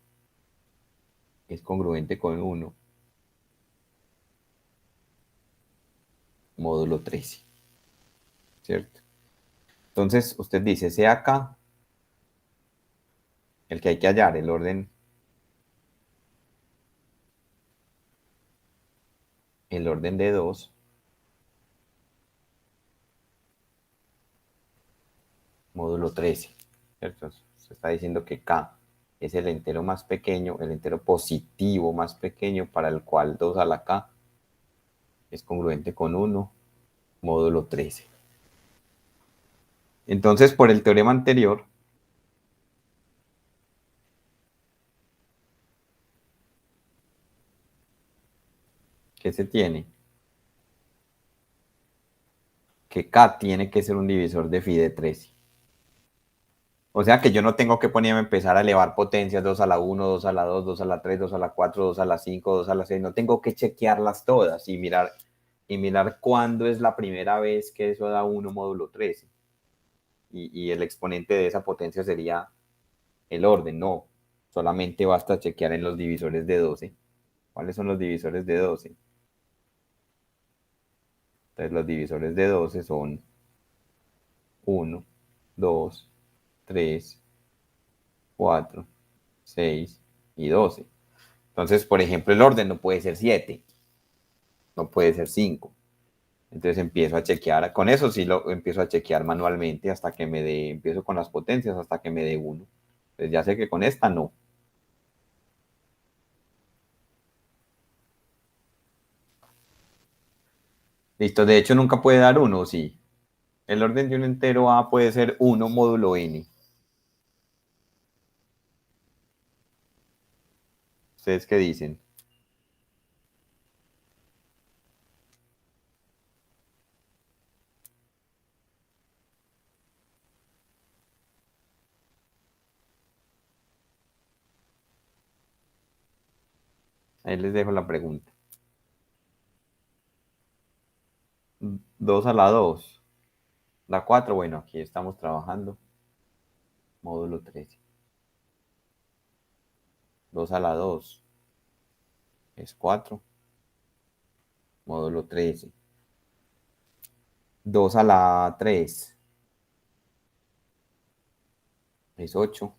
es congruente con 1 módulo 13, ¿cierto? Entonces, usted dice, sea acá el que hay que hallar, el orden de 2 módulo 13, ¿cierto? Se está diciendo que K es el entero más pequeño, el entero positivo más pequeño para el cual 2 a la K es congruente con 1 módulo 13. Entonces, por el teorema anterior, ¿qué se tiene? Que K tiene que ser un divisor de phi de 13. O sea que yo no tengo que ponerme a empezar a elevar potencias 2 a la 1, 2 a la 2, 2 a la 3, 2 a la 4, 2 a la 5, 2 a la 6. No tengo que chequearlas todas y mirar cuándo es la primera vez que eso da 1 módulo 13. Y el exponente de esa potencia sería el orden. No, solamente basta chequear en los divisores de 12. ¿Cuáles son los divisores de 12? Entonces los divisores de 12 son 1, 2, 3, 4, 6 y 12. Entonces, por ejemplo, el orden no puede ser 7, no puede ser 5. Entonces empiezo a chequear, con eso sí lo empiezo a chequear manualmente hasta que me dé, empiezo con las potencias hasta que me dé 1. Entonces ya sé que con esta no. Listo, de hecho nunca puede dar 1, sí. El orden de un entero A puede ser 1 módulo n. ¿Ustedes qué dicen? Ahí les dejo la pregunta. 2 a la 2. La 4, bueno, aquí estamos trabajando. Módulo 13. 2 a la 2 es 4. Módulo 13. 2 a la 3 es 8.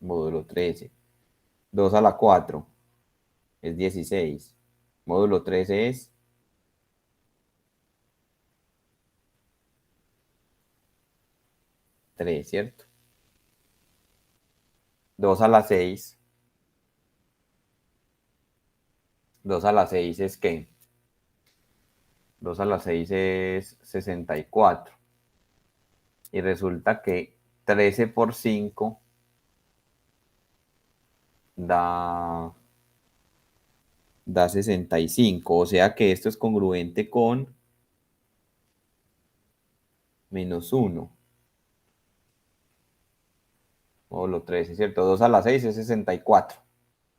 Módulo 13. 2 a la 4 es 16. Módulo 13 es 3, ¿cierto? 2 a la 6. 2 a la 6 es ¿qué? 2 a la 6 es 64. Y resulta que 13 por 5 da 65. O sea que esto es congruente con menos 1. Módulo 13, ¿cierto? 2 a la 6 es 64.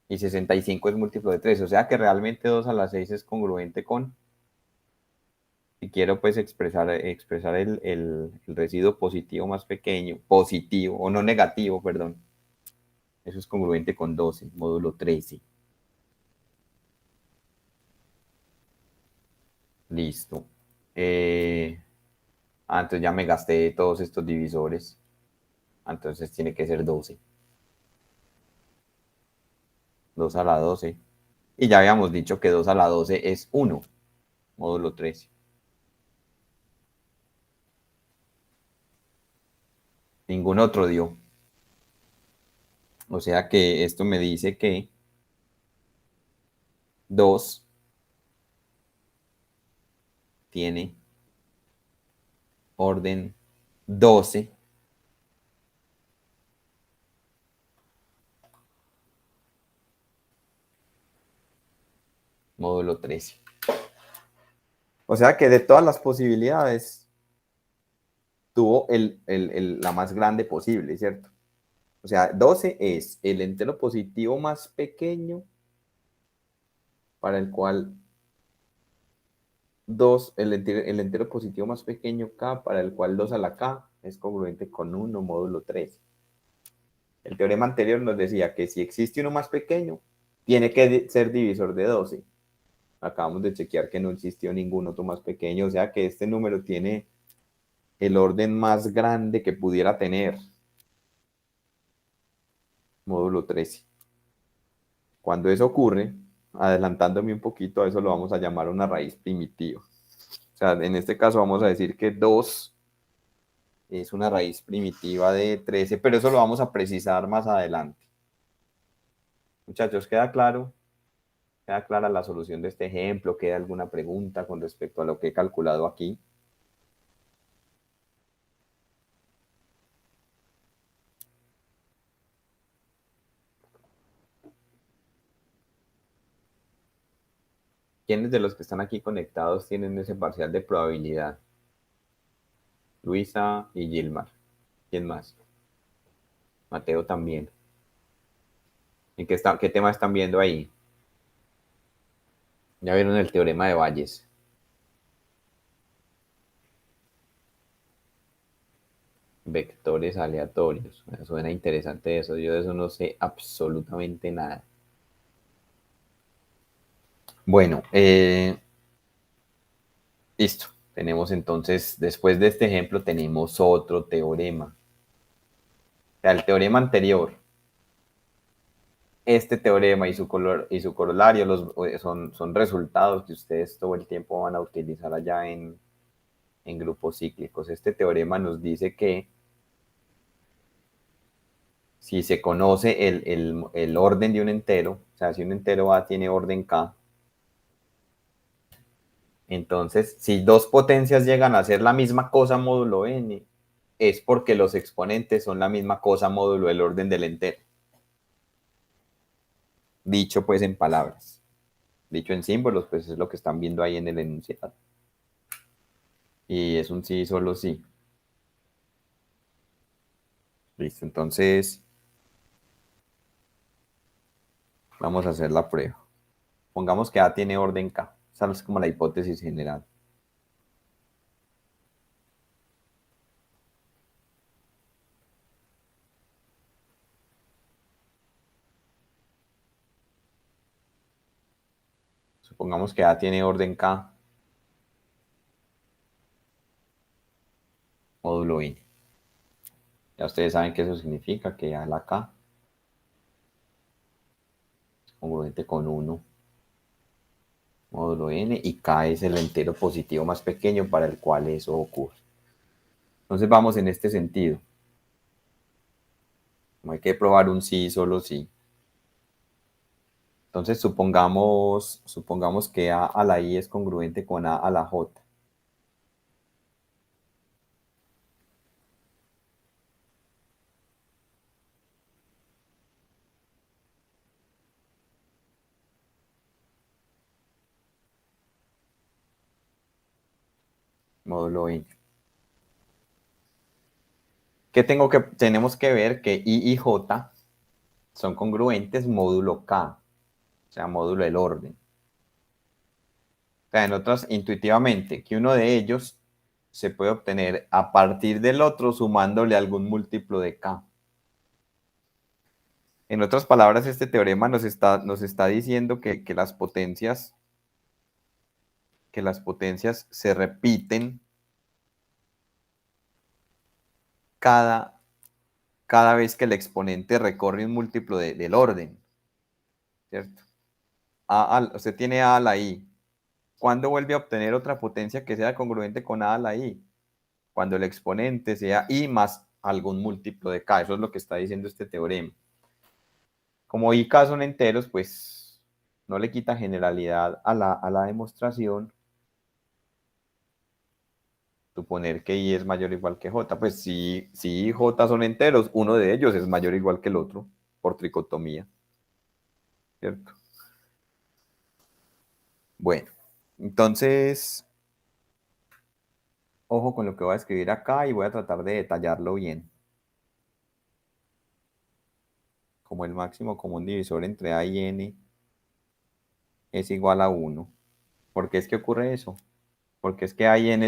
Y 65 es múltiplo de 3. O sea que realmente 2 a la 6 es congruente con... Si quiero pues expresar el residuo positivo más pequeño, positivo, o no negativo, perdón. Eso es congruente con 12, módulo 13. Listo. Entonces ya me gasté todos estos divisores. Entonces tiene que ser 12. 2 a la 12. Y ya habíamos dicho que 2 a la 12 es 1, módulo 13. Ningún otro dio. O sea que esto me dice que 2 tiene orden 12 módulo 13. O sea que de todas las posibilidades tuvo la más grande posible, ¿cierto? O sea, 12 es el entero positivo más pequeño para el cual 2, el entero positivo más pequeño k, para el cual 2 a la k es congruente con 1 módulo 3. El teorema anterior nos decía que si existe uno más pequeño, tiene que ser divisor de 12. Acabamos de chequear que no existió ningún otro más pequeño, o sea que este número tiene el orden más grande que pudiera tener. Módulo 13. Cuando eso ocurre, adelantándome un poquito, a eso lo vamos a llamar una raíz primitiva. O sea, en este caso vamos a decir que 2 es una raíz primitiva de 13, pero eso lo vamos a precisar más adelante. Muchachos, ¿queda claro? ¿Queda clara la solución de este ejemplo? ¿Queda alguna pregunta con respecto a lo que he calculado aquí? ¿Quiénes de los que están aquí conectados tienen ese parcial de probabilidad? Luisa y Gilmar. ¿Quién más? Mateo también. ¿Y qué tema están viendo ahí? Ya vieron el teorema de Bayes. Vectores aleatorios. Me suena interesante eso. Yo de eso no sé absolutamente nada. Bueno, listo. Tenemos entonces, después de este ejemplo, tenemos otro teorema. O sea, el teorema anterior, este teorema y su corolario son resultados que ustedes todo el tiempo van a utilizar allá en grupos cíclicos. Este teorema nos dice que si se conoce el orden de un entero, o sea, si un entero A tiene orden K, entonces si dos potencias llegan a ser la misma cosa módulo n, es porque los exponentes son la misma cosa módulo del orden del entero. Dicho pues en palabras. Dicho en símbolos, pues es lo que están viendo ahí en el enunciado. Y es un sí, solo sí. Listo, entonces vamos a hacer la prueba. Pongamos que A tiene orden K. Esa es como la hipótesis general. Supongamos que A tiene orden K módulo n. Ya ustedes saben que eso significa que A a la K es congruente con 1 módulo n y K es el entero positivo más pequeño para el cual eso ocurre. Entonces vamos en este sentido. No hay que probar un sí, solo sí. Entonces supongamos que A a la I es congruente con A a la J. Módulo n. Tenemos que ver que I y J son congruentes módulo K, o sea, módulo del orden. O sea, en otras, intuitivamente, que uno de ellos se puede obtener a partir del otro sumándole algún múltiplo de K. En otras palabras, este teorema nos está diciendo que las potencias se repiten cada vez que el exponente recorre un múltiplo del orden, ¿cierto? Usted tiene A a la I. ¿Cuándo vuelve a obtener otra potencia que sea congruente con A a la I? Cuando el exponente sea I más algún múltiplo de K. Eso es lo que está diciendo este teorema. Como I y K son enteros, pues no le quita generalidad a la demostración suponer que I es mayor o igual que J. Pues si I y J son enteros, uno de ellos es mayor o igual que el otro, por tricotomía. ¿Cierto? Bueno, entonces, ojo con lo que voy a escribir acá y voy a tratar de detallarlo bien. Como el máximo común divisor entre A y N es igual a 1. ¿Por qué es que ocurre eso? Porque es que A y N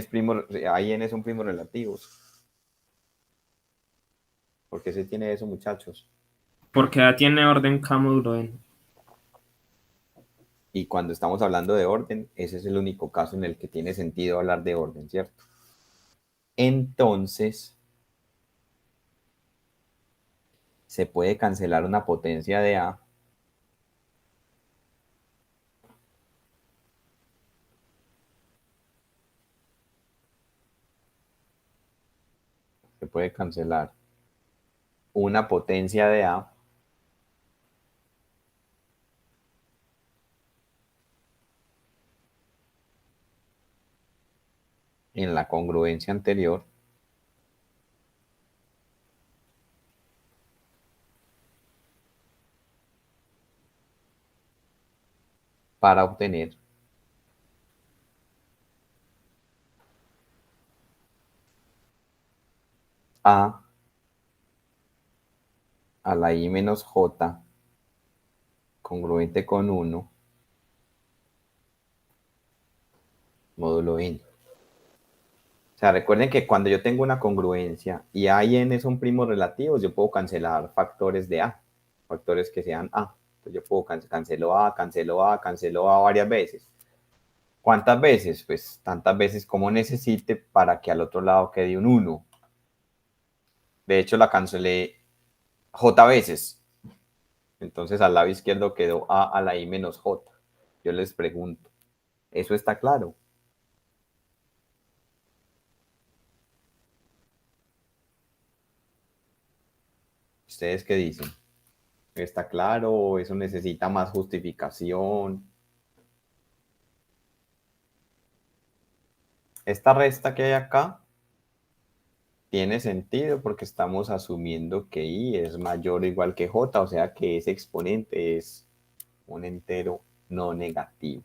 son primos relativos. ¿Por qué se tiene eso, muchachos? Porque A tiene orden K módulo n. Y cuando estamos hablando de orden, ese es el único caso en el que tiene sentido hablar de orden, ¿cierto? Entonces, se puede cancelar una potencia de A se puede cancelar una potencia de A en la congruencia anterior para obtener A la I menos J congruente con 1 módulo n. sea, recuerden que cuando yo tengo una congruencia y A y N son primos relativos, yo puedo cancelar factores de A, factores que sean A. Entonces yo puedo cancelo A, cancelo A, cancelo A varias veces. ¿Cuántas veces? Pues tantas veces como necesite para que al otro lado quede un 1. De hecho, la cancelé J veces. Entonces al lado izquierdo quedó A a la I menos J. Yo les pregunto, ¿eso está claro? ¿Ustedes qué dicen? ¿Está claro? ¿Eso necesita más justificación? Esta resta que hay acá tiene sentido porque estamos asumiendo que I es mayor o igual que J, o sea que ese exponente es un entero no negativo.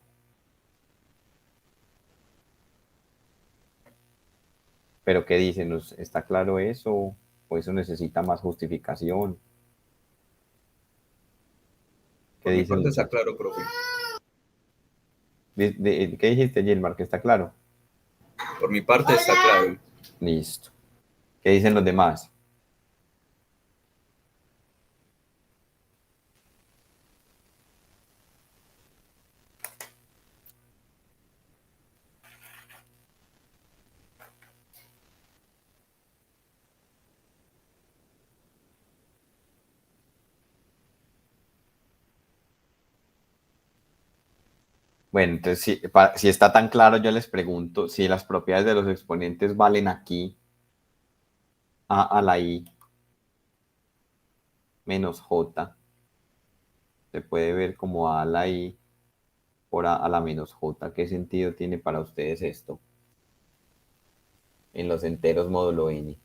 ¿Pero qué dicen? ¿Está claro eso? ¿O eso necesita más justificación? ¿Qué Por mi dicen parte está muchachos? claro, profe. ¿Qué dijiste, Gilmar? ¿Que está claro? Por mi parte está claro. Listo. ¿Qué dicen los demás? Bueno, entonces si está tan claro, yo les pregunto si las propiedades de los exponentes valen aquí A a la I menos J. Se puede ver como A a la I por A a la menos J. ¿Qué sentido tiene para ustedes esto? En los enteros módulo n.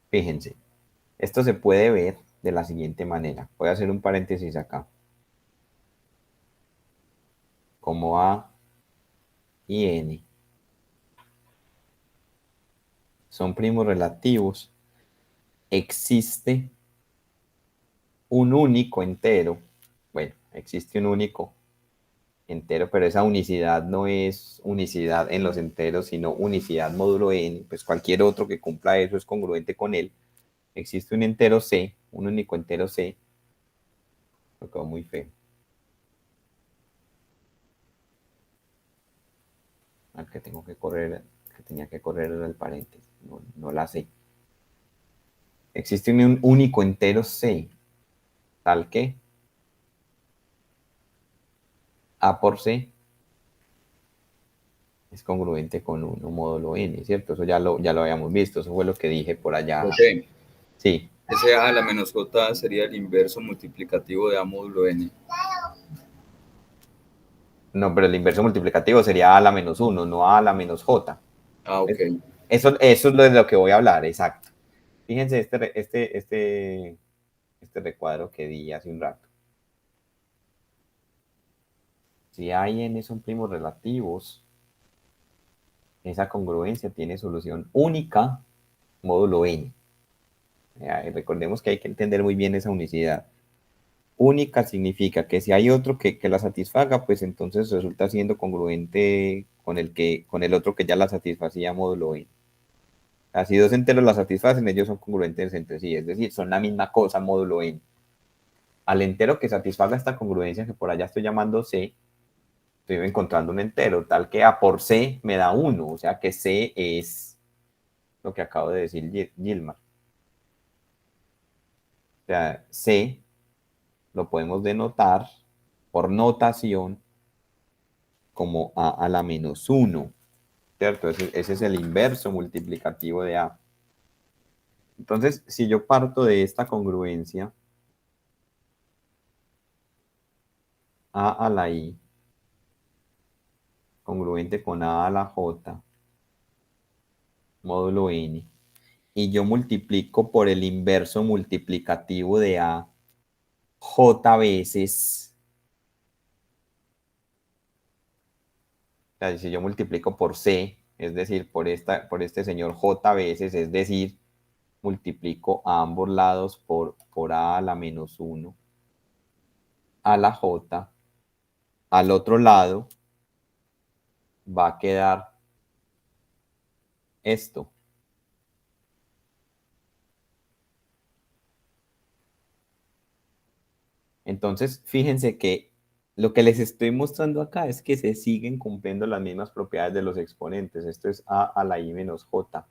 Fíjense, esto se puede ver de la siguiente manera. Voy a hacer un paréntesis acá. Como A y N son primos relativos, existe un único entero. Bueno, existe un único entero, pero esa unicidad no es unicidad en los enteros, sino unicidad módulo n, pues cualquier otro que cumpla eso es congruente con él. Existe un entero C, un único entero C, lo quedó muy feo. Al que tengo que correr, que tenía que correr era el paréntesis, no la C. Existe un único entero C, tal que A por C es congruente con 1 módulo n, ¿cierto? Eso ya lo habíamos visto, eso fue lo que dije por allá. Profe, Sí, ese A a la menos J sería el inverso multiplicativo de A módulo N. no, pero el inverso multiplicativo sería A a la menos 1, no A a la menos J. Ah, ok. Eso es de lo que voy a hablar, exacto. Fíjense este recuadro que di hace un rato. Si A y N son primos relativos, esa congruencia tiene solución única módulo N. Recordemos que hay que entender muy bien esa unicidad. Única significa que si hay otro que la satisfaga, pues entonces resulta siendo congruente con el otro que ya la satisfacía módulo N. Si dos enteros la satisfacen, ellos son congruentes entre sí, es decir, son la misma cosa módulo n. Al entero que satisfaga esta congruencia, que por allá estoy llamando C, estoy encontrando un entero, tal que A por C me da 1, o sea que C es lo que acabo de decir Gilmar. O sea, C lo podemos denotar por notación como A a la menos 1, ¿cierto? Ese es el inverso multiplicativo de A. Entonces, si yo parto de esta congruencia, A a la I congruente con A a la J, módulo n, y yo multiplico por el inverso multiplicativo de A, J veces, o sea, si yo multiplico por C, es decir, por este señor J veces, es decir, multiplico a ambos lados por a la menos 1 a la J. Al otro lado va a quedar esto. Entonces, fíjense que lo que les estoy mostrando acá es que se siguen cumpliendo las mismas propiedades de los exponentes. Esto es a a la i menos j.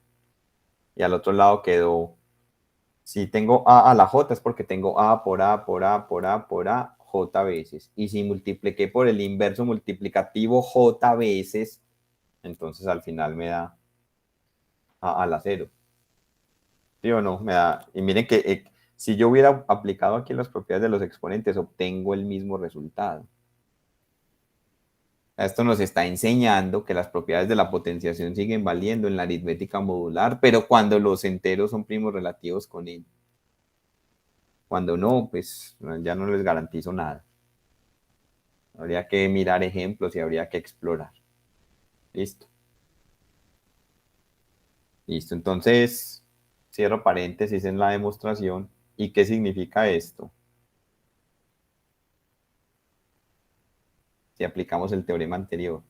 Y al otro lado quedó, si tengo a la j es porque tengo a por a por a por a por a j veces. Y si multipliqué por el inverso multiplicativo j veces, entonces al final me da a la 0. ¿Sí o no? Me da, y miren que si yo hubiera aplicado aquí las propiedades de los exponentes, obtengo el mismo resultado. Esto nos está enseñando que las propiedades de la potenciación siguen valiendo en la aritmética modular, pero cuando los enteros son primos relativos con n. Cuando no, pues ya no les garantizo nada. Habría que mirar ejemplos y habría que explorar. Listo. Listo. Entonces, cierro paréntesis en la demostración. ¿Y qué significa esto? Si aplicamos el teorema anterior.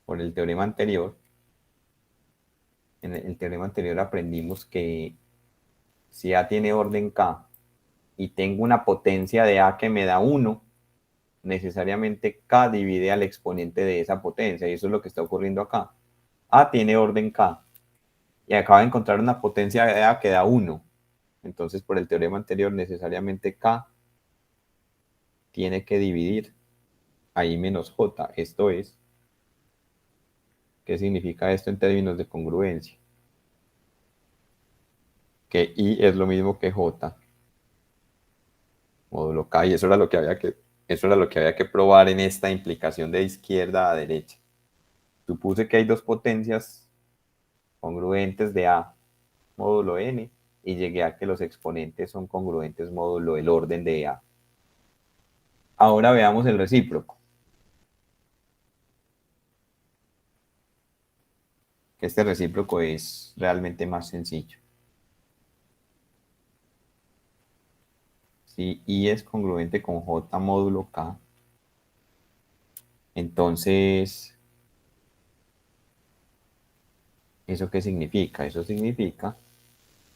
Por el teorema anterior, en el teorema anterior aprendimos que si A tiene orden K y tengo una potencia de A que me da 1, necesariamente K divide al exponente de esa potencia, y eso es lo que está ocurriendo acá. A tiene orden K, y acaba de encontrar una potencia de A que da 1. Entonces, por el teorema anterior, necesariamente K tiene que dividir a I menos J. Esto es, ¿qué significa esto en términos de congruencia? Que I es lo mismo que J módulo K, y eso era lo que había que probar en esta implicación de izquierda a derecha. Supuse que hay dos potencias congruentes de A módulo n, y llegué a que los exponentes son congruentes módulo el orden de A. Ahora veamos el recíproco. Este recíproco es realmente más sencillo. Si I es congruente con J módulo K, entonces, ¿eso qué significa? Eso significa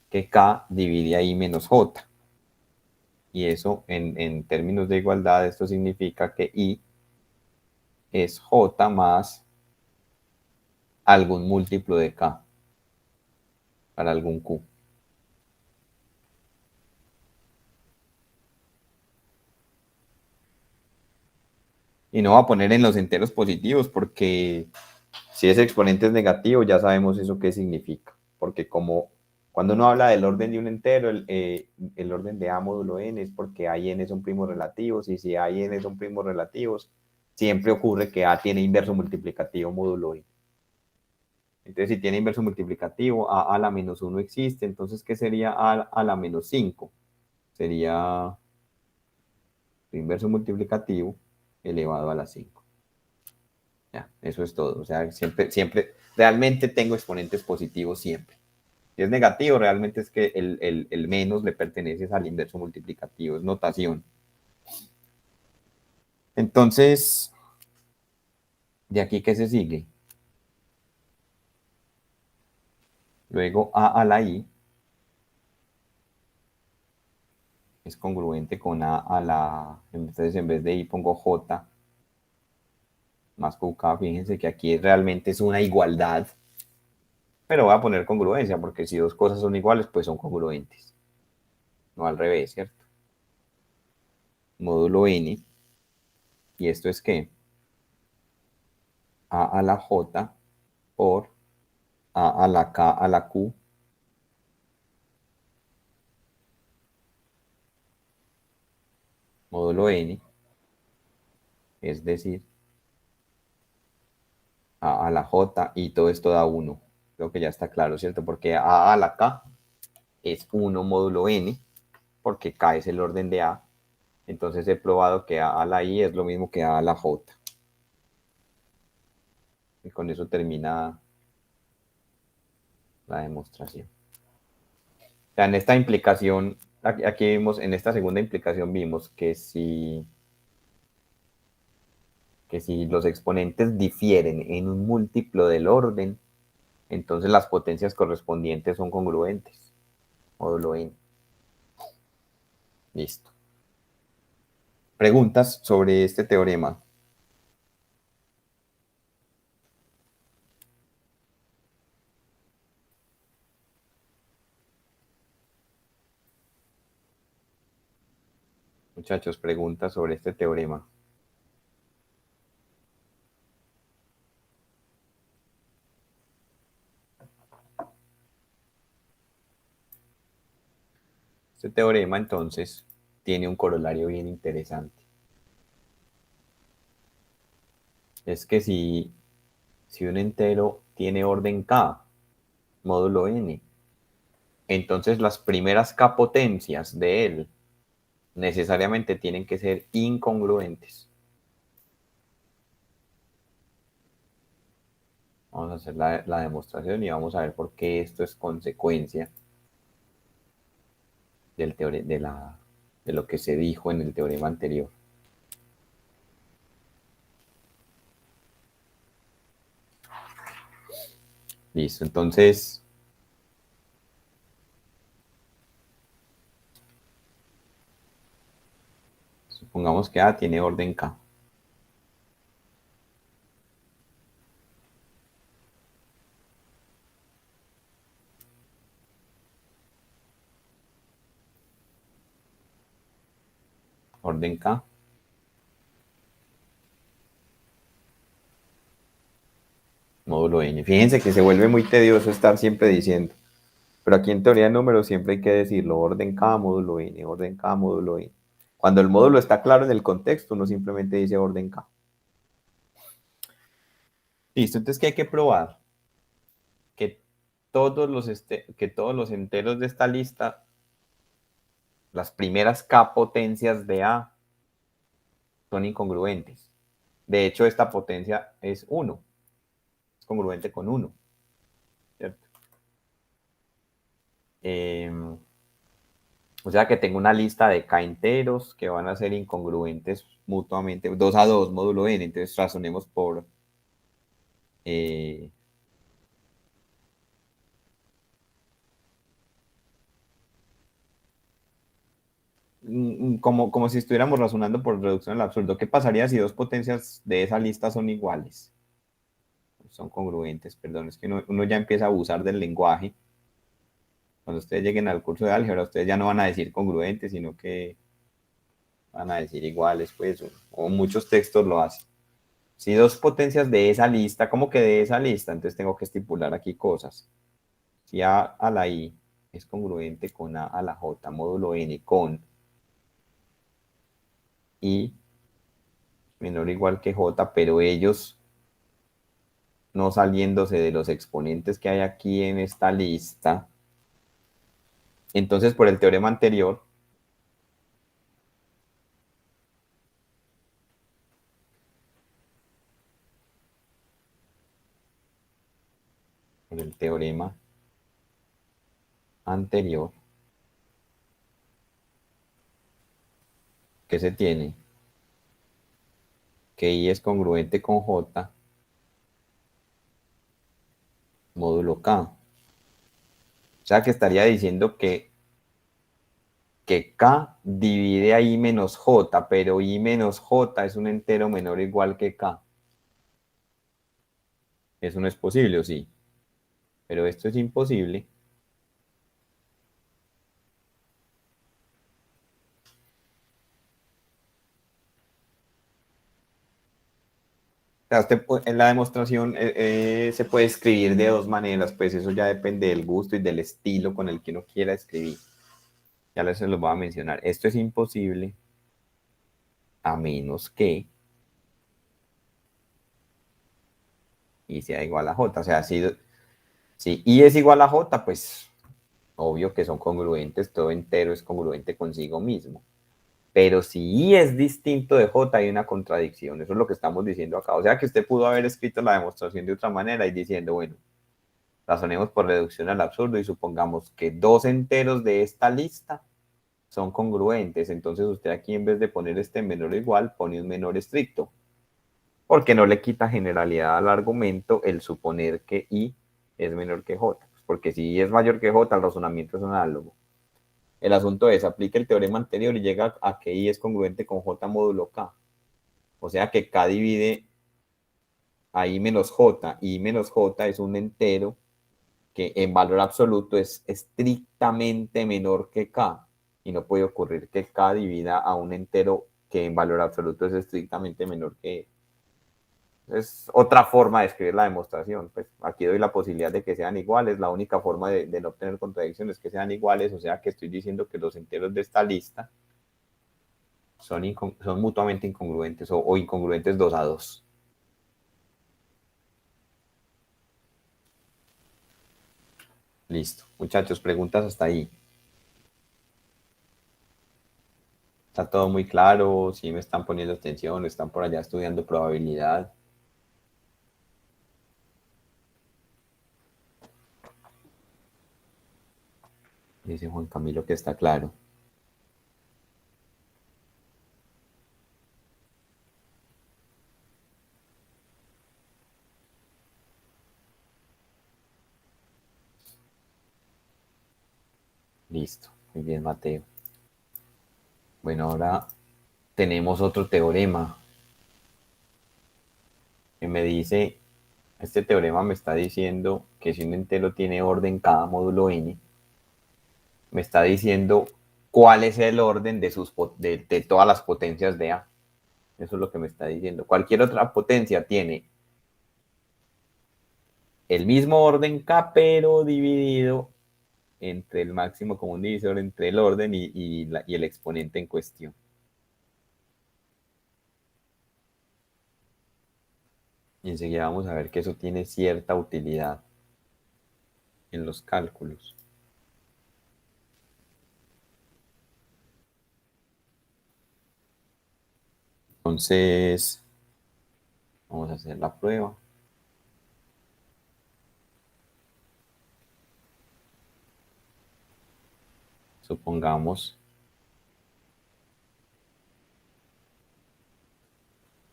que K divide a I menos J. Y eso, en términos de igualdad, esto significa que I es J más algún múltiplo de K para algún Q. Y no va a poner en los enteros positivos porque si ese exponente es negativo, ya sabemos eso qué significa. Porque como cuando uno habla del orden de un entero, el orden de A módulo n es porque A y n son primos relativos, y si A y n son primos relativos, siempre ocurre que A tiene inverso multiplicativo módulo n. Entonces, si tiene inverso multiplicativo, a la menos 1 existe. Entonces, ¿qué sería a la menos 5? Sería inverso multiplicativo elevado a la 5. Ya, eso es todo. O sea, siempre, realmente tengo exponentes positivos siempre. Si es negativo, realmente es que el menos le pertenece al inverso multiplicativo, es notación. Entonces, ¿de aquí qué se sigue? Luego a la i es congruente con a la... Entonces, en vez de i pongo j más QK. Fíjense que aquí realmente es una igualdad, pero voy a poner congruencia, porque si dos cosas son iguales, pues son congruentes. No al revés, ¿cierto? Módulo n. ¿Y esto es qué? A la j por a la k a la q módulo n, es decir, a la j, y todo esto da 1. Creo que ya está claro, ¿cierto? Porque a la k es 1 módulo n, porque K es el orden de A. Entonces he probado que A a la I es lo mismo que A a la J. Y con eso termina la demostración. O sea, en esta implicación, aquí vimos, en esta segunda implicación vimos que si los exponentes difieren en un múltiplo del orden, entonces las potencias correspondientes son congruentes. Módulo n. Listo. Preguntas sobre este teorema. Muchachos, preguntas sobre este teorema. Este teorema, entonces, tiene un corolario bien interesante. Es que si un entero tiene orden K, módulo n, entonces las primeras K potencias de él necesariamente tienen que ser incongruentes. Vamos a hacer la demostración y vamos a ver por qué esto es consecuencia de lo que se dijo en el teorema anterior. Listo, entonces supongamos que A tiene orden K. Orden K. Módulo n. Fíjense que se vuelve muy tedioso estar siempre diciendo, pero aquí en teoría de números siempre hay que decirlo, orden K, módulo n, orden K, módulo n. Cuando el módulo está claro en el contexto, uno simplemente dice orden K. Listo, entonces, ¿qué hay que probar? Que todos los enteros de esta lista, las primeras K potencias de A, son incongruentes. De hecho, esta potencia es 1. Es congruente con 1. ¿Cierto? O sea que tengo una lista de K enteros que van a ser incongruentes mutuamente. 2 a 2, módulo n. Entonces razonemos por... como si estuviéramos razonando por reducción al absurdo. ¿Qué pasaría si dos potencias de esa lista son iguales? Son congruentes, perdón, es que uno ya empieza a abusar del lenguaje. Cuando ustedes lleguen al curso de álgebra, ustedes ya no van a decir congruentes, sino que van a decir iguales, pues, o muchos textos lo hacen. Si dos potencias de esa lista, ¿cómo que de esa lista? Entonces tengo que estipular aquí cosas. Si A a la I es congruente con A a la J, módulo n, con I menor o igual que J, pero ellos no saliéndose de los exponentes que hay aquí en esta lista. Entonces, por el teorema anterior, ¿qué se tiene? Que I es congruente con J, módulo K. O sea que estaría diciendo que K divide a I menos J, pero I menos J es un entero menor o igual que K. Eso no es posible, ¿o sí? Pero esto es imposible. O sea, en la demostración se puede escribir de dos maneras, pues eso ya depende del gusto y del estilo con el que uno quiera escribir. Ya les lo voy a mencionar. Esto es imposible a menos que I sea igual a J. O sea, si I es igual a J, pues Obvio que son congruentes, todo entero es congruente consigo mismo. Pero si I es distinto de J, hay una contradicción. Eso es lo que estamos diciendo acá. O sea que usted pudo haber escrito la demostración de otra manera y diciendo, bueno, razonemos por reducción al absurdo y supongamos que dos enteros de esta lista son congruentes. Entonces usted aquí, en vez de poner este menor o igual, pone un menor estricto, porque no le quita generalidad al argumento el suponer que I es menor que J. Porque si I es mayor que J, el razonamiento es análogo. El asunto es, aplica el teorema anterior y llega a que I es congruente con J módulo K. O sea que K divide a I menos J. I menos J es un entero que en valor absoluto es estrictamente menor que K. Y no puede ocurrir que K divida a un entero que en valor absoluto es estrictamente menor que E. Es otra forma de escribir la demostración. Pues aquí doy la posibilidad de que sean iguales. La única forma de no obtener contradicciones es que sean iguales. O sea que estoy diciendo que los enteros de esta lista son mutuamente incongruentes o incongruentes 2 a 2. Listo. Muchachos, preguntas hasta ahí. ¿Está todo muy claro? ¿Sí me están poniendo atención? ¿Están por allá estudiando probabilidad? Dice Juan Camilo que está claro. Listo. Muy bien, Mateo. Bueno, ahora tenemos otro teorema que me dice, este teorema me está diciendo que si un entero tiene orden cada módulo n, me está diciendo cuál es el orden de todas las potencias de A. Eso es lo que me está diciendo. Cualquier otra potencia tiene el mismo orden K, pero dividido entre el máximo común divisor entre el orden y el exponente en cuestión. Y enseguida vamos a ver que eso tiene cierta utilidad en los cálculos. Entonces, vamos a hacer la prueba. Supongamos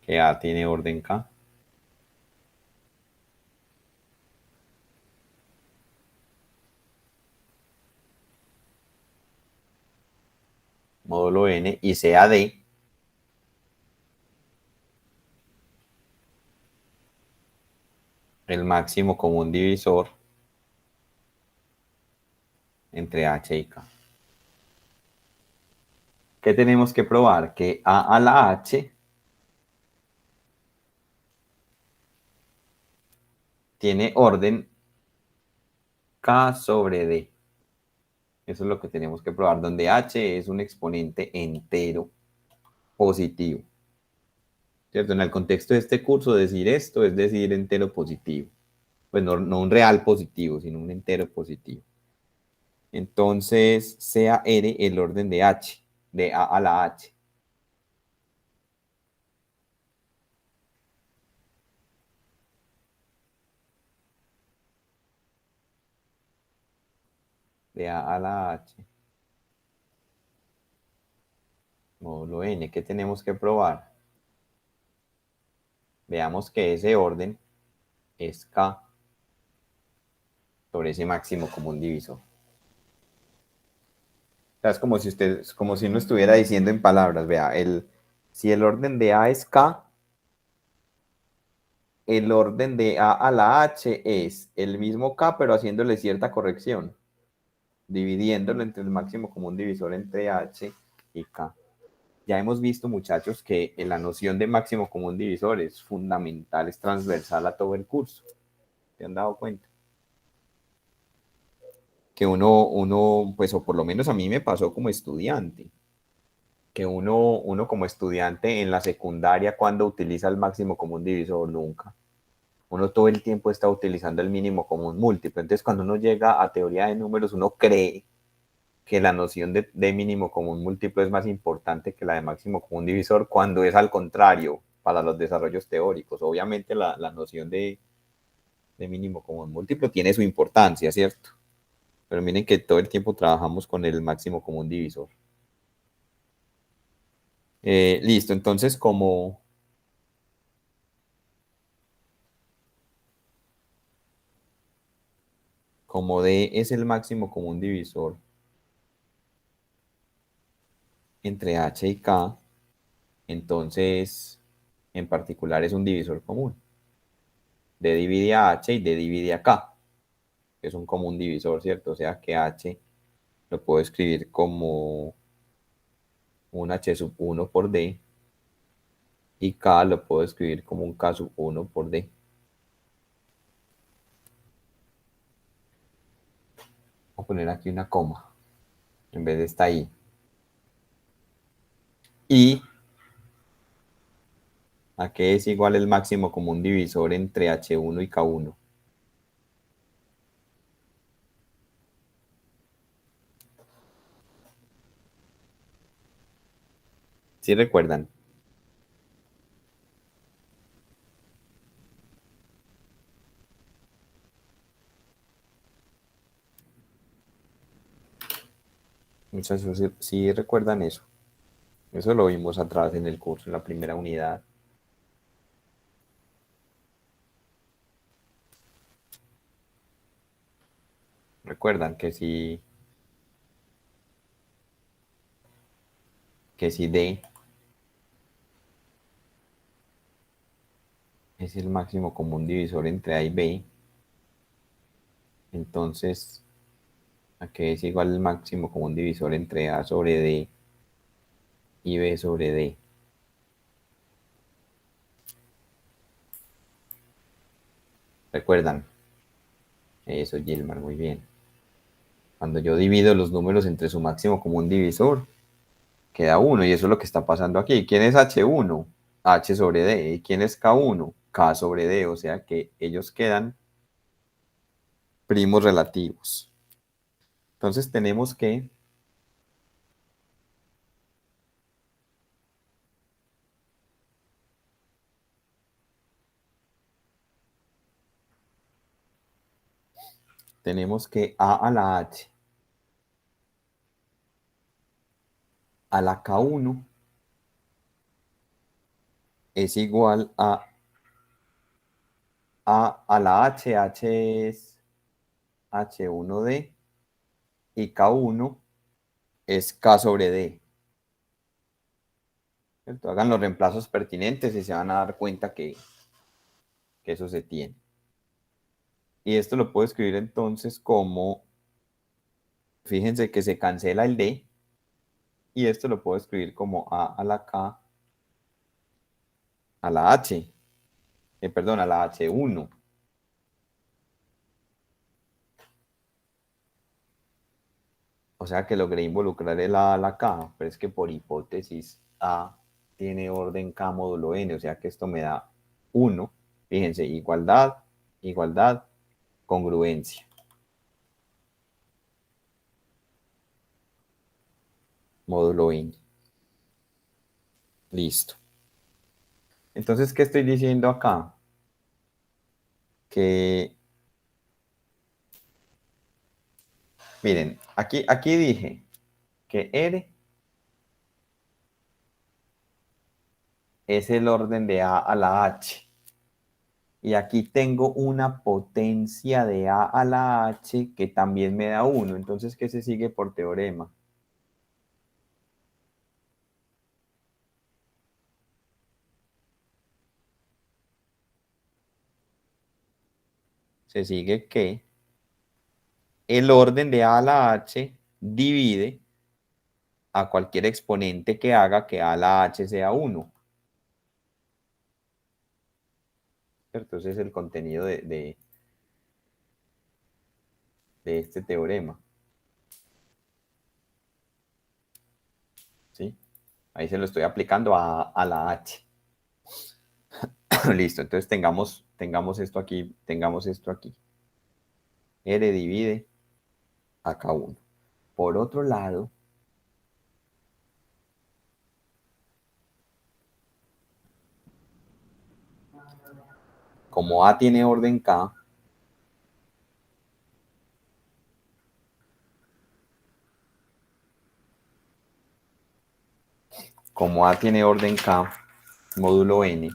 que A tiene orden K. Módulo n y sea D el máximo común divisor entre H y K. ¿Qué tenemos que probar? Que A a la H tiene orden K sobre D. Eso es lo que tenemos que probar, donde H es un exponente entero positivo. ¿Cierto? En el contexto de este curso, decir esto es decir entero positivo. Pues no un real positivo, sino un entero positivo. Entonces, sea R el orden de H, de A a la H. De A a la H. Módulo n, ¿qué tenemos que probar? Veamos que ese orden es K sobre ese máximo común divisor. O sea, es como si uno estuviera diciendo en palabras, vea, si el orden de A es K, el orden de A a la H es el mismo K, pero haciéndole cierta corrección, dividiéndolo entre el máximo común divisor entre H y K. Ya hemos visto, muchachos, que la noción de máximo común divisor es fundamental, es transversal a todo el curso. ¿Se han dado cuenta? Que uno, pues, o por lo menos a mí me pasó como estudiante, que uno como estudiante en la secundaria, cuando utiliza el máximo común divisor, nunca. uno todo el tiempo está utilizando el mínimo común múltiplo. Entonces, cuando uno llega a teoría de números, uno cree que la noción de mínimo común múltiplo es más importante que la de máximo común divisor, cuando es al contrario para los desarrollos teóricos. Obviamente la noción de mínimo común múltiplo tiene su importancia, ¿cierto? Pero miren que todo el tiempo trabajamos con el máximo común divisor. Listo, entonces como D es el máximo común divisor entre H y K, entonces en particular es un divisor común. D divide a H y D divide a K, que es un común divisor, ¿cierto? O sea que H lo puedo escribir como un H sub 1 por D y K lo puedo escribir como un K sub 1 por D. Voy a poner aquí una coma en vez de esta I. Y ¿a qué es igual el máximo común divisor entre H1 y K1? ¿Sí recuerdan? Muchachos, sí recuerdan eso. Eso lo vimos atrás en el curso, en la primera unidad. Recuerdan que si D es el máximo común divisor entre A y B, entonces ¿a qué es igual el máximo común divisor entre A sobre D y B sobre D? ¿Recuerdan? Eso, Gilmar, muy bien. Cuando yo divido los números entre su máximo común divisor, queda 1, y eso es lo que está pasando aquí. ¿Quién es H1? H sobre D. ¿Y quién es K1? K sobre D. O sea que ellos quedan primos relativos. Entonces tenemos que A a la H a la K1 es igual a la H es H1D y K1 es K sobre D. ¿Cierto? Hagan los reemplazos pertinentes y se van a dar cuenta que eso se tiene. Y esto lo puedo escribir entonces como, fíjense que se cancela el D, y esto lo puedo escribir como A a la K a la H, perdón, a la H1. O sea que logré involucrar el A a la K, pero es que por hipótesis A tiene orden K módulo N, o sea que esto me da 1. Fíjense, igualdad, igualdad, congruencia. Módulo N. Listo. Entonces, ¿qué estoy diciendo acá? Que, miren, aquí dije que R es el orden de A a la H. Y aquí tengo una potencia de A a la H que también me da 1. Entonces, ¿qué se sigue por teorema? Se sigue que el orden de A a la H divide a cualquier exponente que haga que A a la H sea 1. Entonces es el contenido de este teorema. ¿Sí? Ahí se lo estoy aplicando a la H. Listo, entonces tengamos tengamos esto aquí, tengamos esto aquí. R divide a K1. Por otro lado, como A tiene orden K, como A tiene orden K, módulo N,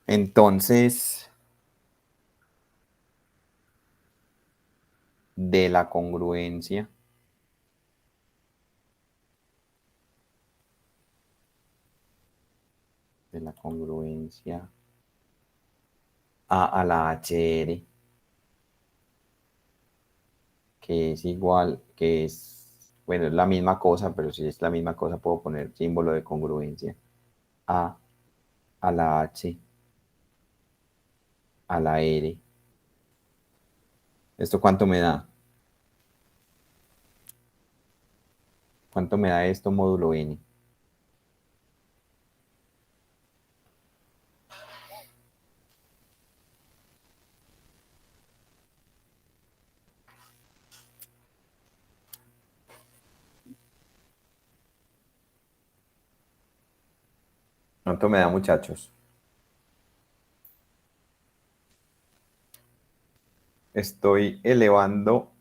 entonces de la congruencia A la HR, que es igual, que es, bueno, es la misma cosa, pero si es la misma cosa puedo poner símbolo de congruencia. A la H, a la R. ¿Esto cuánto me da? ¿Cuánto me da esto módulo N? ¿Cuánto me da, muchachos? Estoy elevando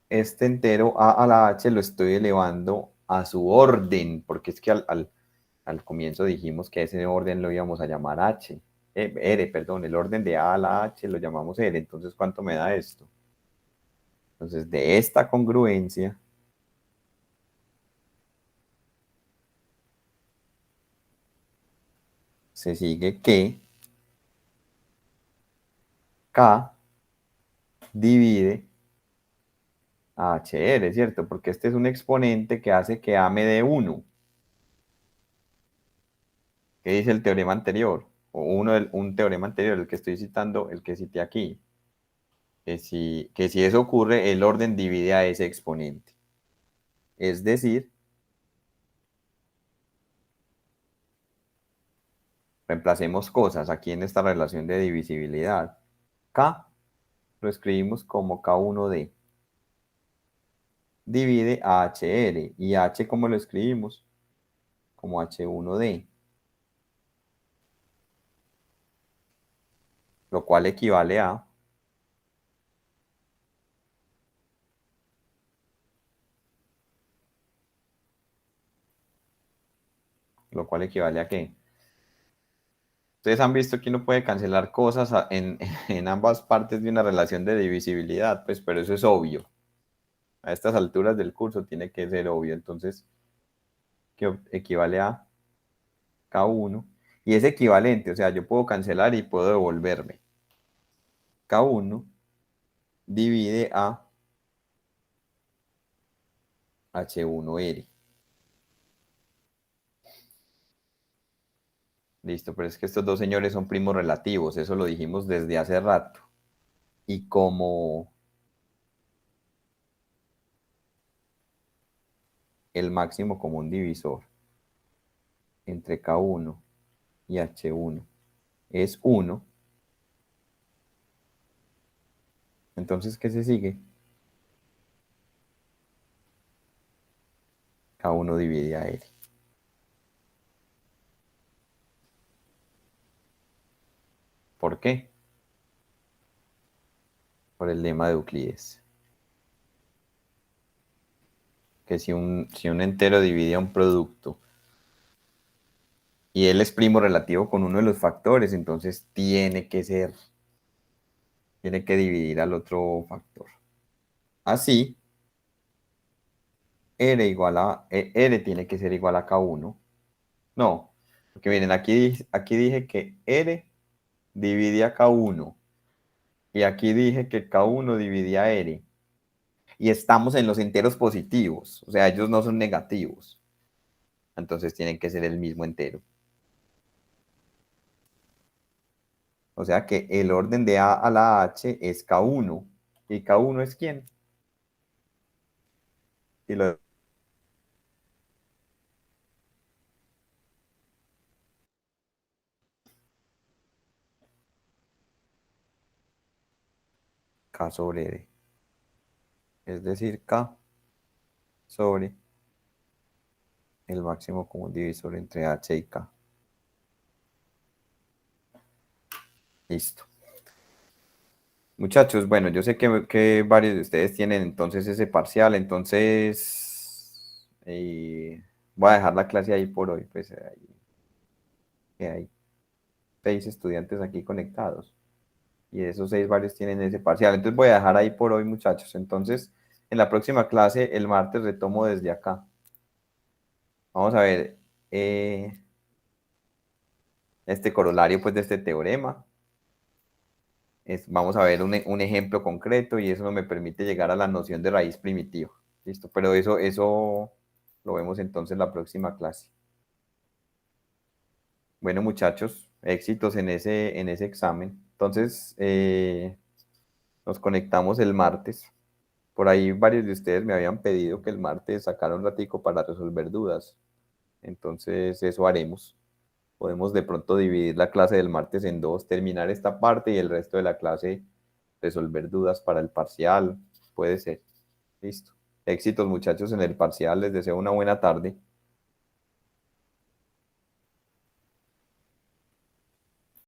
este entero a la H, lo estoy elevando a su orden, porque es que al comienzo dijimos que ese orden lo íbamos a llamar H. R, perdón, el orden de A la H lo llamamos R. Entonces, ¿cuánto me da esto? Entonces, de esta congruencia se sigue que K divide a HR, ¿cierto? Porque este es un exponente que hace que A me dé 1. ¿Qué dice el teorema anterior? O un teorema anterior, el que estoy citando, el que cité aquí. Que si eso ocurre, el orden divide a ese exponente. Es decir, reemplacemos cosas aquí en esta relación de divisibilidad. K lo escribimos como K1D. Divide a HR. ¿Y H cómo lo escribimos? Como H1D. Lo cual equivale a... ¿Lo cual equivale a qué? Ustedes han visto que uno puede cancelar cosas en ambas partes de una relación de divisibilidad, pues, pero eso es obvio. A estas alturas del curso tiene que ser obvio. Entonces, que equivale a K1. Y es equivalente, o sea, yo puedo cancelar y puedo devolverme. K1 divide a H1R. Listo, pero es que estos dos señores son primos relativos, eso lo dijimos desde hace rato. Y como el máximo común divisor entre K1 y H1 es 1, entonces, ¿qué se sigue? K1 divide a R. ¿Por qué? Por el lema de Euclides. Que si un entero divide a un producto y él es primo relativo con uno de los factores, entonces tiene que dividir al otro factor. Así, R tiene que ser igual a K1. No, porque miren, aquí dije que R divide a K1 y aquí dije que K1 divide a R. Y estamos en los enteros positivos, o sea, ellos no son negativos. Entonces tienen que ser el mismo entero. O sea que el orden de A a la H es K1. ¿Y K1 es quién? Y lo K sobre D. Es decir, K sobre el máximo común divisor entre H y K. Listo. Muchachos, bueno, yo sé que varios de ustedes tienen entonces ese parcial, entonces voy a dejar la clase ahí por hoy, pues hay 6 estudiantes aquí conectados y de esos 6 varios tienen ese parcial, entonces voy a dejar ahí por hoy, muchachos. Entonces, en la próxima clase, el martes, retomo desde acá. Vamos a ver este corolario pues de este teorema. Vamos a ver un ejemplo concreto y eso me permite llegar a la noción de raíz primitiva. Listo, pero eso lo vemos entonces la próxima clase. Bueno, muchachos, éxitos en ese examen. Entonces, nos conectamos el martes. Por ahí varios de ustedes me habían pedido que el martes sacara un ratico para resolver dudas. Entonces, eso haremos. Podemos de pronto dividir la clase del martes en 2, terminar esta parte y el resto de la clase resolver dudas para el parcial. Puede ser. Listo. Éxitos, muchachos, en el parcial. Les deseo una buena tarde.